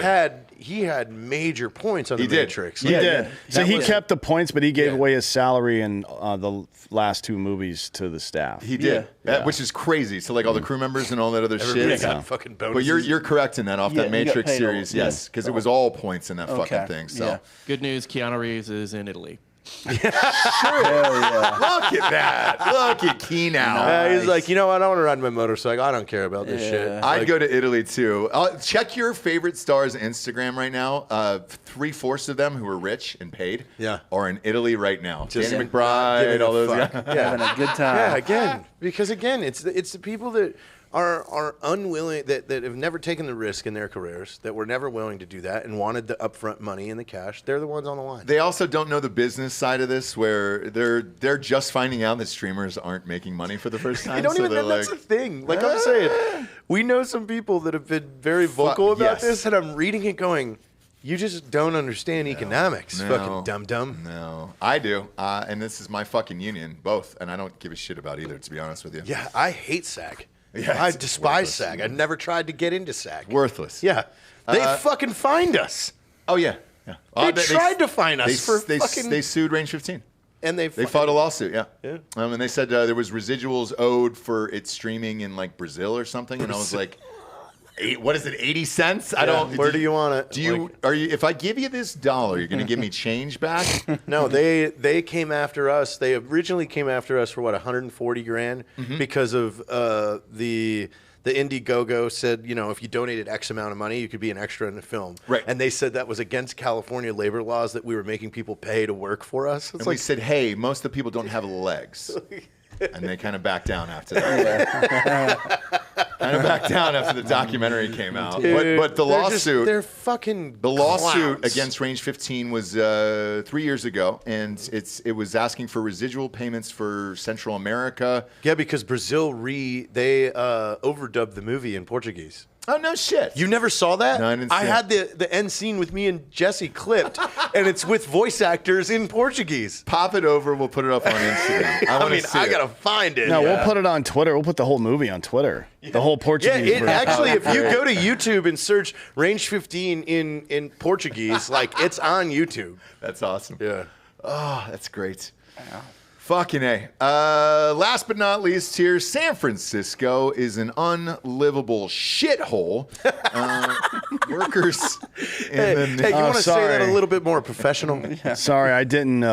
he had major points on He the did. Matrix. He did. So That he was- kept the points, but he gave away his salary in the last two movies to the staff. He did, Yeah. which is crazy. So like all the crew members and all that other Everybody shit. got fucking bonuses. But you're correct in that off Yeah, that you got Matrix paid series, all- yes, because it was all points in that fucking thing. So yeah. Good news, Keanu Reeves is in Italy. Hell yeah. look at that. Look at Keanu. He's like, you know what? I want to ride my motorcycle. I don't care about this shit. I'd go to Italy too. Check your favorite stars' Instagram right now. 3/4 of them who are rich and paid are in Italy right now. Just Danny giving McBride, a all those fuck. guys. Having a good time. Yeah, again, because it's the people that are unwilling, that have never taken the risk in their careers, that were never willing to do that and wanted the upfront money and the cash. They're the ones on the line. They also don't know the business side of this, where they're just finding out that streamers aren't making money for the first time. They don't so even. they're That's like, the thing. Like I'm saying, we know some people that have been very vocal about yes. this, and I'm reading it going, you just don't understand economics, fucking dum-dum. No, I do. And this is my fucking union, both. And I don't give a shit about either, to be honest with you. Yeah, I hate SAG. Yeah, I it's despise worthless. SAG. I never tried to get into SAG. Worthless. Yeah. They fucking fined us. Oh, yeah. Yeah. They tried to fine us for fucking... They sued Range 15. And they fought a lawsuit, yeah. Yeah. And they said there was residuals owed for its streaming in like Brazil or something, and I was like, what is it, 80 cents? I don't. Where do you want it? Do you? Are you? If I give you this $1, you're going to give me change back? No, they came after us. They originally came after us for what, 140 grand because of the Indiegogo said, you know, if you donated X amount of money, you could be an extra in the film. Right. And they said that was against California labor laws, that we were making people pay to work for us. And we said, hey, most of the people don't have legs. And they kind of backed down after that. Kind of backed down after the documentary came out. Dude, but the lawsuit, they're fucking the lawsuit clowns. against Range 15 was 3 years ago, and it was asking for residual payments for Central America. Yeah, because Brazil they overdubbed the movie in Portuguese. Oh, no shit. You never saw that? No, I didn't see I had the end scene with me and Jesse clipped, and it's with voice actors in Portuguese. Pop it over. We'll put it up on Instagram. I gotta find it. No, we'll put it on Twitter. We'll put the whole movie on Twitter. The whole Portuguese Yeah, version. actually, if you go to YouTube and search Range 15 in Portuguese, like it's on YouTube. That's awesome. Yeah. Oh, that's great. Fucking A. Last but not least here, San Francisco is an unlivable shithole. Workers in the... Hey, you want to say that a little bit more professional? Sorry, I didn't.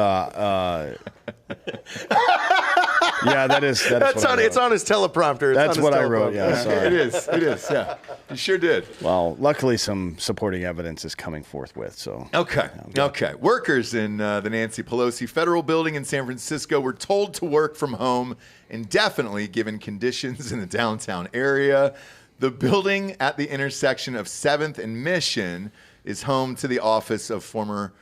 Yeah, that's it's on his teleprompter. That's what I wrote. Yeah, sorry. It is. Yeah, you sure did. Well, luckily, some supporting evidence is coming forthwith. So Okay. Workers in the Nancy Pelosi Federal Building in San Francisco were told to work from home indefinitely given conditions in the downtown area. The building at the intersection of 7th and Mission is home to the office of former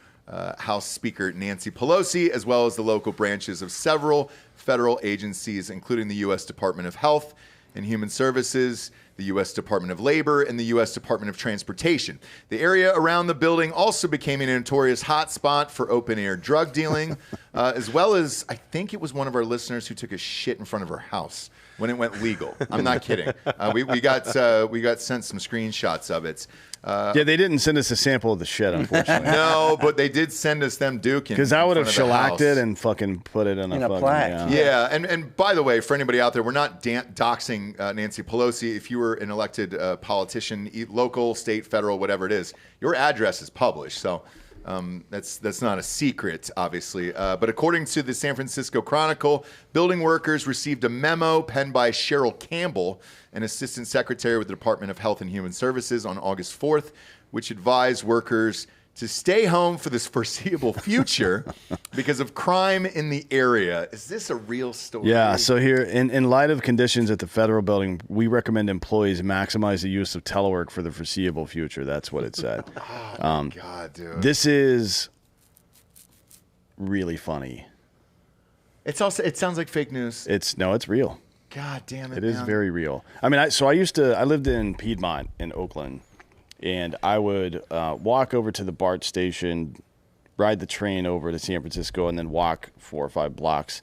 House Speaker Nancy Pelosi, as well as the local branches of several federal agencies, including the U.S. Department of Health and Human Services, the U.S. Department of Labor, and the U.S. Department of Transportation. The area around the building also became a notorious hotspot for open-air drug dealing, as well as, I think it was one of our listeners who took a shit in front of her house when it went legal. I'm not kidding. We got sent some screenshots of it. yeah, they didn't send us a sample of the shit, unfortunately. No, but they did send us them duking. Because I would have shellacked it and fucking put it in a fucking plaque. Yeah, and by the way, for anybody out there, we're not doxing Nancy Pelosi. If you were an elected politician, local, state, federal, whatever it is, your address is published. So that's not a secret, obviously. But according to the San Francisco Chronicle, building workers received a memo penned by Cheryl Campbell, an assistant secretary with the Department of Health and Human Services, on August 4th, which advised workers to stay home for this foreseeable future because of crime in the area. Is this a real story? Yeah, so here, in light of conditions at the federal building, we recommend employees maximize the use of telework for the foreseeable future. That's what it said. Oh, my God, dude. This is really funny. It sounds like fake news. It's real. God damn it, It is very real. I mean, I lived in Piedmont in Oakland, and I would walk over to the BART station, ride the train over to San Francisco, and then walk 4 or 5 blocks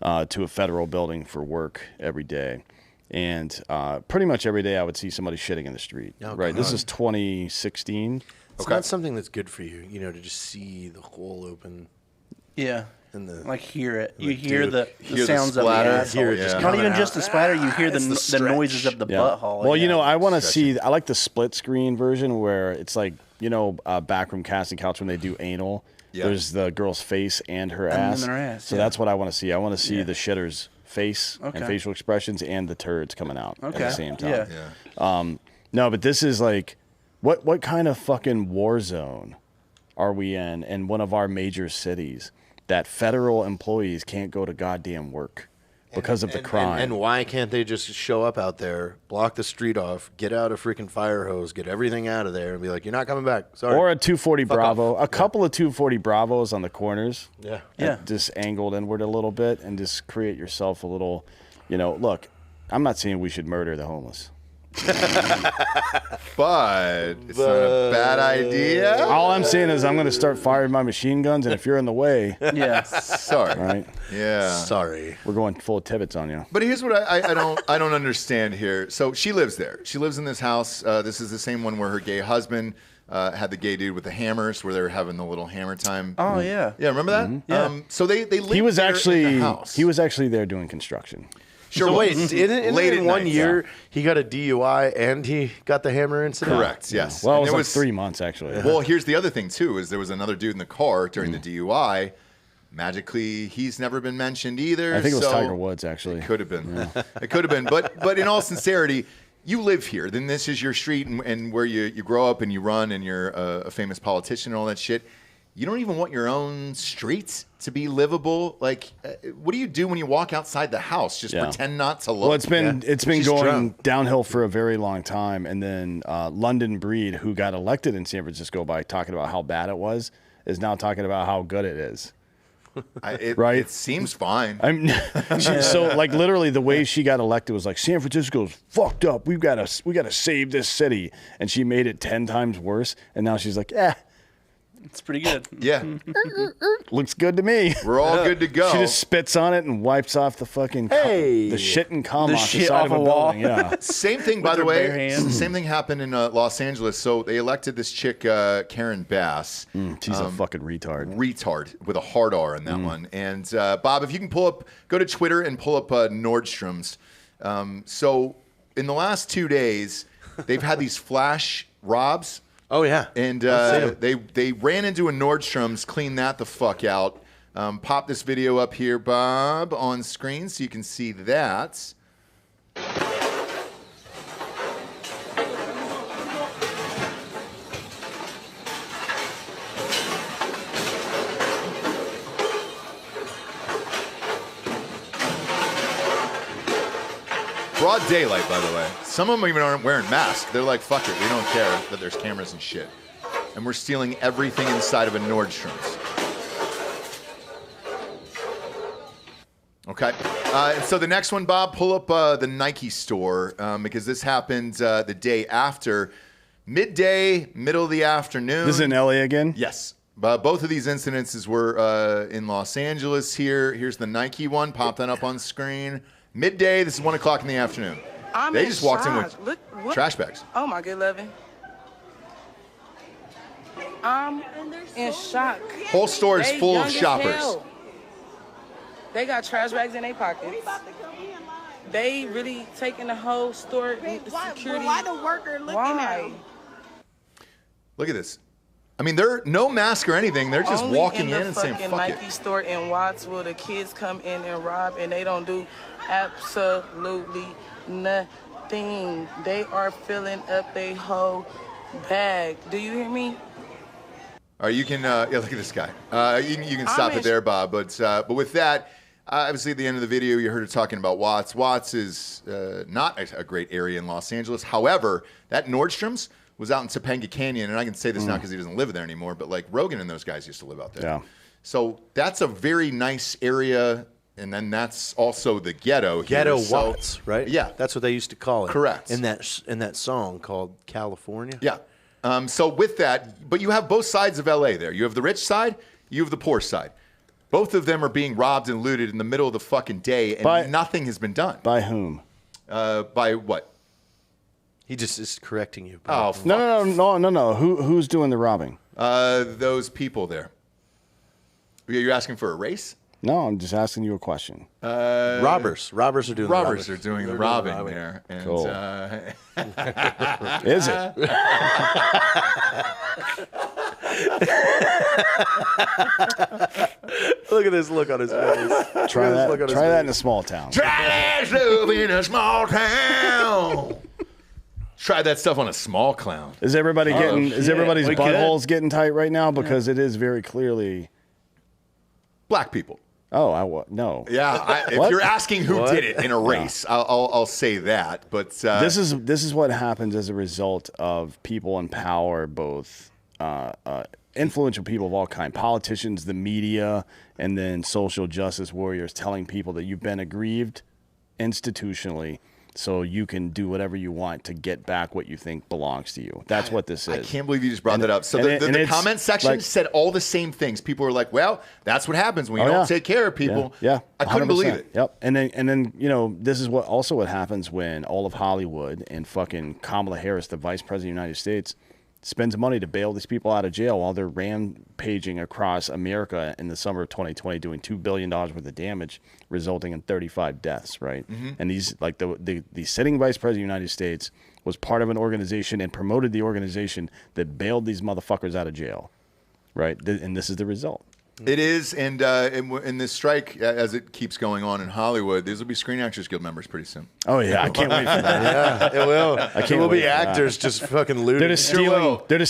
to a federal building for work every day. And pretty much every day I would see somebody shitting in the street. Oh, right. God. This is 2016. It's not something that's good for you, to just see the hole open. Yeah. And like hear it. You like, hear dude, the hear the sounds of the splatter, asshole. hear it just Not coming even out. just the splatter. You hear It's the noises of the butthole. Well, I want to see. I like the split screen version where it's like backroom casting couch when they do anal. Yeah. There's the girl's face and her ass. then her ass, So yeah. that's what I want to see. I want to see the shitter's face Okay. and facial expressions and the turds coming out at the Okay. same time. Yeah. No, but this is like, what kind of fucking war zone are we in one of our major cities that federal employees can't go to goddamn work because of the crime? And why can't they just show up out there, block the street off, get out a freaking fire hose, get everything out of there, and be like, "You're not coming back." Sorry. Or a 240 Fuck Bravo, off. a couple of 240 Bravos on the corners. Yeah. Yeah. Just angled inward a little bit and just create yourself a little, look, I'm not saying we should murder the homeless. But it's not a bad idea. All I'm saying is I'm going to start firing my machine guns, and if you're in the way, Yeah. Sorry. right, Yeah. Sorry. we're going full Tibbets on you. But here's what I don't understand here. So she lives there. She lives in this house. This is the same one where her gay husband had the gay dude with the hammers, where they were having the little hammer time. Oh yeah. Yeah, remember that? Yeah. So they lived He was there in the house. actually there doing construction. Sure. So was. wait, didn't Late in at one night, year he got a DUI and he got the hammer incident? Correct. Yes. Well, it And was there like 3 months actually. Well, here's the other thing too: is there was another dude in the car during the DUI. Magically, he's never been mentioned either. I think it was so Tiger Woods actually. It could have been. It could have been. But in all sincerity, you live here. Then this is your street and where you grow up and you run and you're a famous politician and all that shit. You don't even want your own streets to be livable. Like, what do you do when you walk outside the house? Just pretend not to look. Well, it's been She's going drunk. downhill for a very long time, and then London Breed, who got elected in San Francisco by talking about how bad it was, is now talking about how good it is. It seems fine. So like literally the way she got elected was like San Francisco's fucked up. We gotta save this city, and she made it 10 times worse. And now she's like, it's pretty good. Yeah, looks good to me. We're all good to go. She just spits on it and wipes off the fucking the shit and cum off the side of a building. Yeah. Same thing, by the way. Same thing happened in Los Angeles. So they elected this chick, Karen Bass. She's a fucking retard. Retard with a hard R in that one. And Bob, if you can go to Twitter and pull up Nordstrom's. So in the last 2 days, they've had these flash robs. Oh yeah, and they ran into a Nordstrom's, cleaned that the fuck out. Pop this video up here, Bob, on screen so you can see that. Broad daylight, by the way. Some of them even aren't wearing masks. They're like, fuck it, we don't care that there's cameras and shit. And we're stealing everything inside of a Nordstrom's. Okay. And so the next one, Bob, pull up the Nike store because this happened the day after. Midday, middle of the afternoon. This is in LA again? Yes. Both of these incidences were in Los Angeles here. Here's the Nike one. Pop that up on screen. Midday, this is 1 o'clock in the afternoon. They just walked in with trash bags. Oh my good loving. I'm in shock. Whole store is full of shoppers. Hell. They got trash bags in their pockets. They really taking the whole store. Security. Why the worker looking at them? Look at this. I mean, they're no mask or anything. They're just Only walking in and saying, fucking fuck Nike store in Watts will the kids come in and rob, and they don't do absolutely nothing. They are filling up their whole bag. Do you hear me? All right, you can look at this guy. You can stop it there, Bob. But with that, obviously at the end of the video, you heard her talking about Watts. Watts is not a great area in Los Angeles. However, that Nordstrom's was out in Topanga Canyon, and I can say this now because he doesn't live there anymore, but like Rogan and those guys used to live out there. Yeah. So that's a very nice area, and then that's also the ghetto. Ghetto here. Watts, right? Yeah. That's what they used to call it. Correct. In that song called California. Yeah. So with that, but you have both sides of LA there. You have the rich side, you have the poor side. Both of them are being robbed and looted in the middle of the fucking day, and nothing has been done. By whom? By what? He just is correcting you. Oh, No. Who's doing the robbing? Those people there. You're asking for a race? No, I'm just asking you a question. Robbers are doing robbers are doing the robbing there. And, cool. Is it? Look at this look on his face. Try that in a small town. Try that stuff in a small town. Try that stuff on a small clown. Is everybody getting? Is everybody's We could. buttholes getting tight right now? Because it is very clearly black people. Oh, no. Yeah, if you're asking who did it in a race, I'll say that. But this is what happens as a result of people in power, both influential people of all kinds, politicians, the media, and then social justice warriors telling people that you've been aggrieved institutionally, so you can do whatever you want to get back what you think belongs to you. That's what this is. I can't believe you just brought that up. So the comment section said all the same things. People were like, well, that's what happens when you don't take care of people. Yeah. I couldn't believe it. Yep. And then this is what happens when all of Hollywood and fucking Kamala Harris, the Vice President of the United States, spends money to bail these people out of jail while they're rampaging across America in the summer of 2020, doing $2 billion worth of damage, resulting in 35 deaths, right? Mm-hmm. And these, like the sitting Vice President of the United States was part of an organization and promoted the organization that bailed these motherfuckers out of jail, right? And this is the result. It is, and in this strike, as it keeps going on in Hollywood, these will be Screen Actors Guild members pretty soon. Oh yeah, I can't wait for that. Yeah, it will. There will be actors just fucking looting. They're just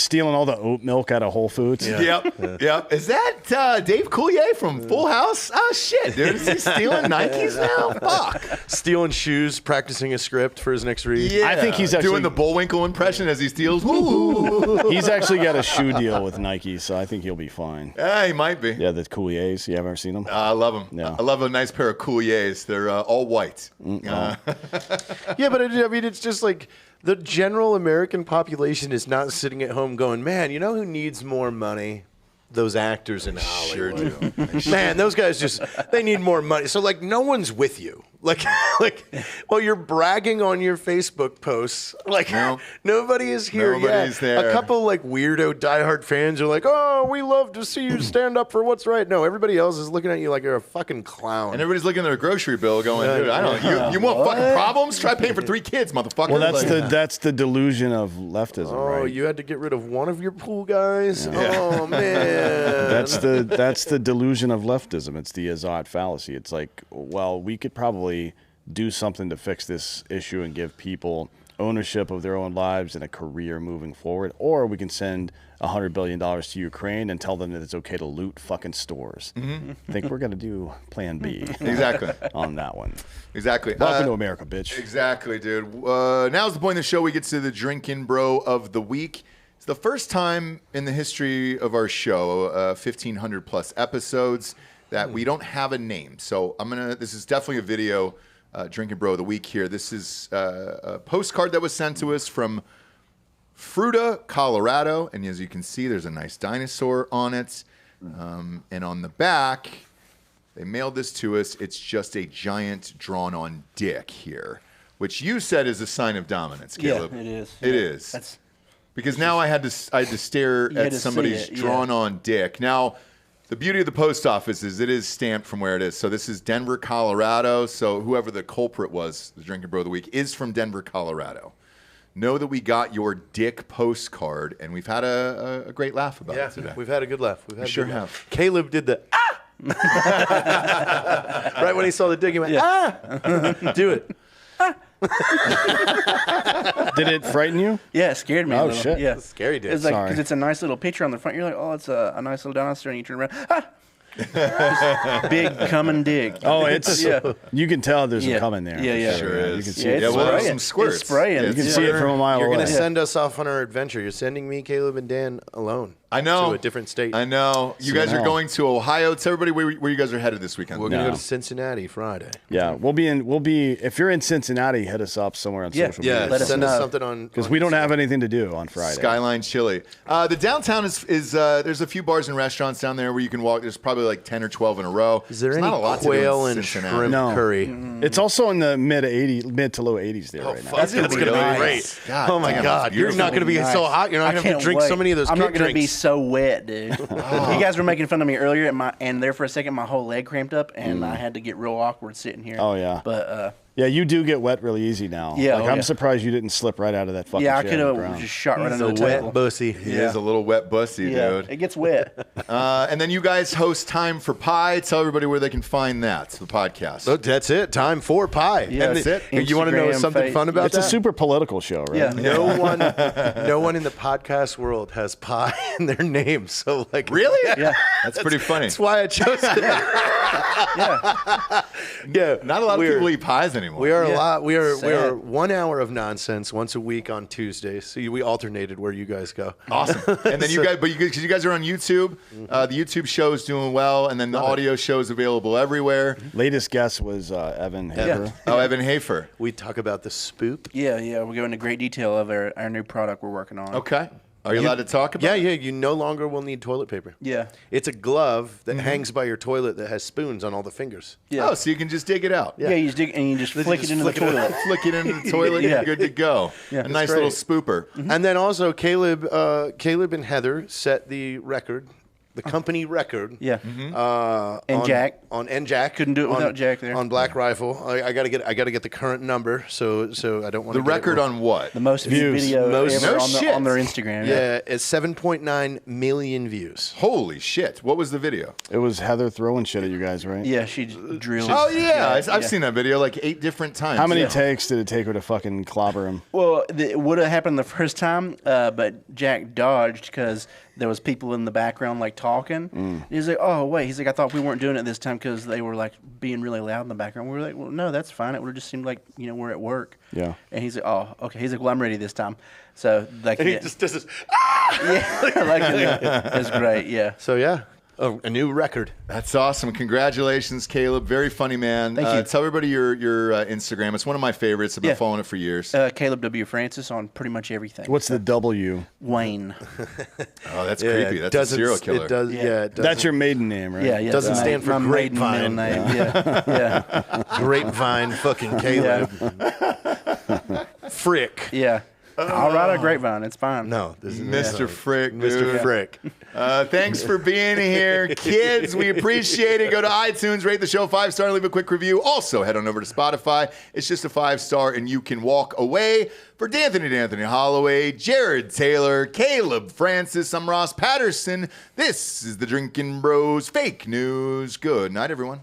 stealing all the oat milk out of Whole Foods. Yeah. Yep. Is that Dave Coulier from Full House? Oh shit, dude! Is he stealing Nikes now? Fuck. Stealing shoes, practicing a script for his next read. Yeah. I think he's actually doing the Bullwinkle impression as he steals. Woo. He's actually got a shoe deal with Nike, so I think he'll be fine. Yeah, he might be. Yeah, the Couliers. You ever seen them? I love them. Yeah. I love a nice pair of Couliers. They're all white. Yeah, but I mean, it's just like the general American population is not sitting at home going, man, you know who needs more money? Those actors in Hollywood. Sure do. Man, those guys they need more money. So, like, no one's with you. Like, well, you're bragging on your Facebook posts. Like, nobody is here Nobody's yet. there. A couple, like, weirdo diehard fans are like, oh, we love to see you stand up for what's right. No, everybody else is looking at you like you're a fucking clown. And everybody's looking at their grocery bill going, dude, I don't you want fucking problems? Try paying for 3 kids, motherfucker. Well, that's the delusion of leftism, Oh, right? you had to get rid of one of your pool guys? Oh, man. That's the delusion of leftism. It's the Azad fallacy. It's like, well, we could probably do something to fix this issue and give people ownership of their own lives and a career moving forward, or we can send $100 billion to Ukraine and tell them that it's okay to loot fucking stores. Mm-hmm. I think we're going to do plan B. Exactly. On that one. Exactly. Welcome to America, bitch. Exactly, dude. Now's the point of the show we get to the Drinkin' Bro of the Week. It's the first time in the history of our show, 1,500 plus episodes, that we don't have a name. So this is definitely a video, Drinkin' Bro of the Week here. This is a postcard that was sent to us from Fruita, Colorado. And as you can see, there's a nice dinosaur on it. And on the back, they mailed this to us. It's just a giant drawn-on dick here, which you said is a sign of dominance, Caleb. Yeah, it is. It is. Because now I had to stare at somebody's drawn-on dick. Now, the beauty of the post office is it is stamped from where it is. So this is Denver, Colorado. So whoever the culprit was, the Drinkin' Bro of the Week, is from Denver, Colorado. Know that we got your dick postcard, and we've had a great laugh about it today. We've had a good laugh. We sure have. Caleb did the right when he saw the dick, he went, do it. Did it frighten you? Yeah, it scared me. Oh, a little. shit. Yeah, scary dick. It's like Sorry. because it's a nice little picture on the front. You're like, oh, it's a nice little dinosaur, and you turn around, Just big coming dick. Oh, it's you can tell there's some coming there. Yeah, for yeah, sure. You can see it's it. spraying. some squirts. It's spraying. You can see it from a mile You're away. going to send us off on our adventure. You're sending me, Caleb, and Dan alone. I know. To a different state. I know. You guys are going to Ohio. Tell everybody where you guys are headed this weekend. We're going to go to Cincinnati Friday. Yeah, we'll be. If you're in Cincinnati, hit us up somewhere on social media. Yeah, send us something on because we don't have anything to do on Friday. Skyline Chili. The downtown is there's a few bars and restaurants down there where you can walk. There's probably like 10 or 12 in a row. Is there There's any not a lot quail to do in and Cincinnati. shrimp curry? It's also in the mid to low 80s there right now. That's going to be great. God, oh my damn, God, you're not going to be so hot. You're not going to have to drink so many of those. I'm not going to be so wet, dude. You guys were making fun of me earlier, and there for a second, my whole leg cramped up, and I had to get real awkward sitting here. Oh yeah, but yeah, you do get wet really easy now. Yeah, I'm surprised you didn't slip right out of that fucking. Yeah, I chair could on the ground. have just shot right He's under the a table. wet bussy. He is a little wet bussy, dude. It gets wet. And then you guys host Time for Pie. Tell everybody where they can find that, the podcast. So that's it. Time for Pie. Yeah, that's it. You want to know Instagram, something fun about It's that? a super political show, right? Yeah. No one in the podcast world has pie in their name. So like, really? Yeah. That's pretty funny. That's why I chose it. Yeah. Not a lot of people eat pies anymore. We are a lot. We are 1 hour of nonsense once a week on Tuesdays. So we alternated where you guys go. Awesome. And then you guys are on YouTube. The YouTube show is doing well, and then the audio show is available everywhere. Latest guest was Evan Hafer. Oh, Evan Hafer. We talk about the spoop. Yeah. We go into great detail of our new product we're working on. Okay. Are you allowed to talk about it? Yeah. You no longer will need toilet paper. Yeah. It's a glove that hangs by your toilet that has spoons on all the fingers. Yeah. Oh, so you can just dig it out. Yeah, you just dig and you just flick it into the toilet. Flick it into the toilet, and you're good to go. Yeah, a nice great. little spooper. And then also Caleb and Heather set the record, the company record. Yeah. And Jack. On Jack. Couldn't do it without Jack there. On Black Rifle. I gotta get the current number, so I don't want The record on what? The most viewed video ever on their Instagram. Yeah, it's 7.9 million views. Holy shit. What was the video? It was Heather throwing shit at you guys, right? Yeah, she drilled. Oh, yeah. I've seen that video like 8 different times. How many takes did it take her to fucking clobber him? Well, it would have happened the first time, but Jack dodged because there was people in the background like talking. He's like, oh wait, he's like, I thought we weren't doing it this time because they were like being really loud in the background. We were like, well, no, that's fine. It would have just seemed like we're at work. Yeah. And he's like, oh, okay. He's like, well, I'm ready this time. So like, And he just does this. yeah, like it was great. Yeah. So yeah, A new record. That's awesome. Congratulations, Caleb. Very funny, man. Thank you. Tell everybody your Instagram. It's one of my favorites. I've been following it for years. Caleb W. Francis on pretty much everything. What's the W? Wayne. Oh, that's creepy. That's a serial killer. It does, it That's your maiden name, right? Yeah, yeah. Doesn't stand for my maiden grapevine. middle name. Yeah. Grapevine fucking Caleb. Frick. Yeah. I'll ride a grapevine. It's fine. No, this is Mr. Frick, dude. Mr. Frick. Thanks for being here, kids. We appreciate it. Go to iTunes, rate the show 5-star, leave a quick review. Also, head on over to Spotify. It's just a 5-star, and you can walk away. For D'Anthony Holloway, Jared Taylor, Caleb Francis, I'm Ross Patterson. This is the Drinkin' Bros Fake News. Good night, everyone.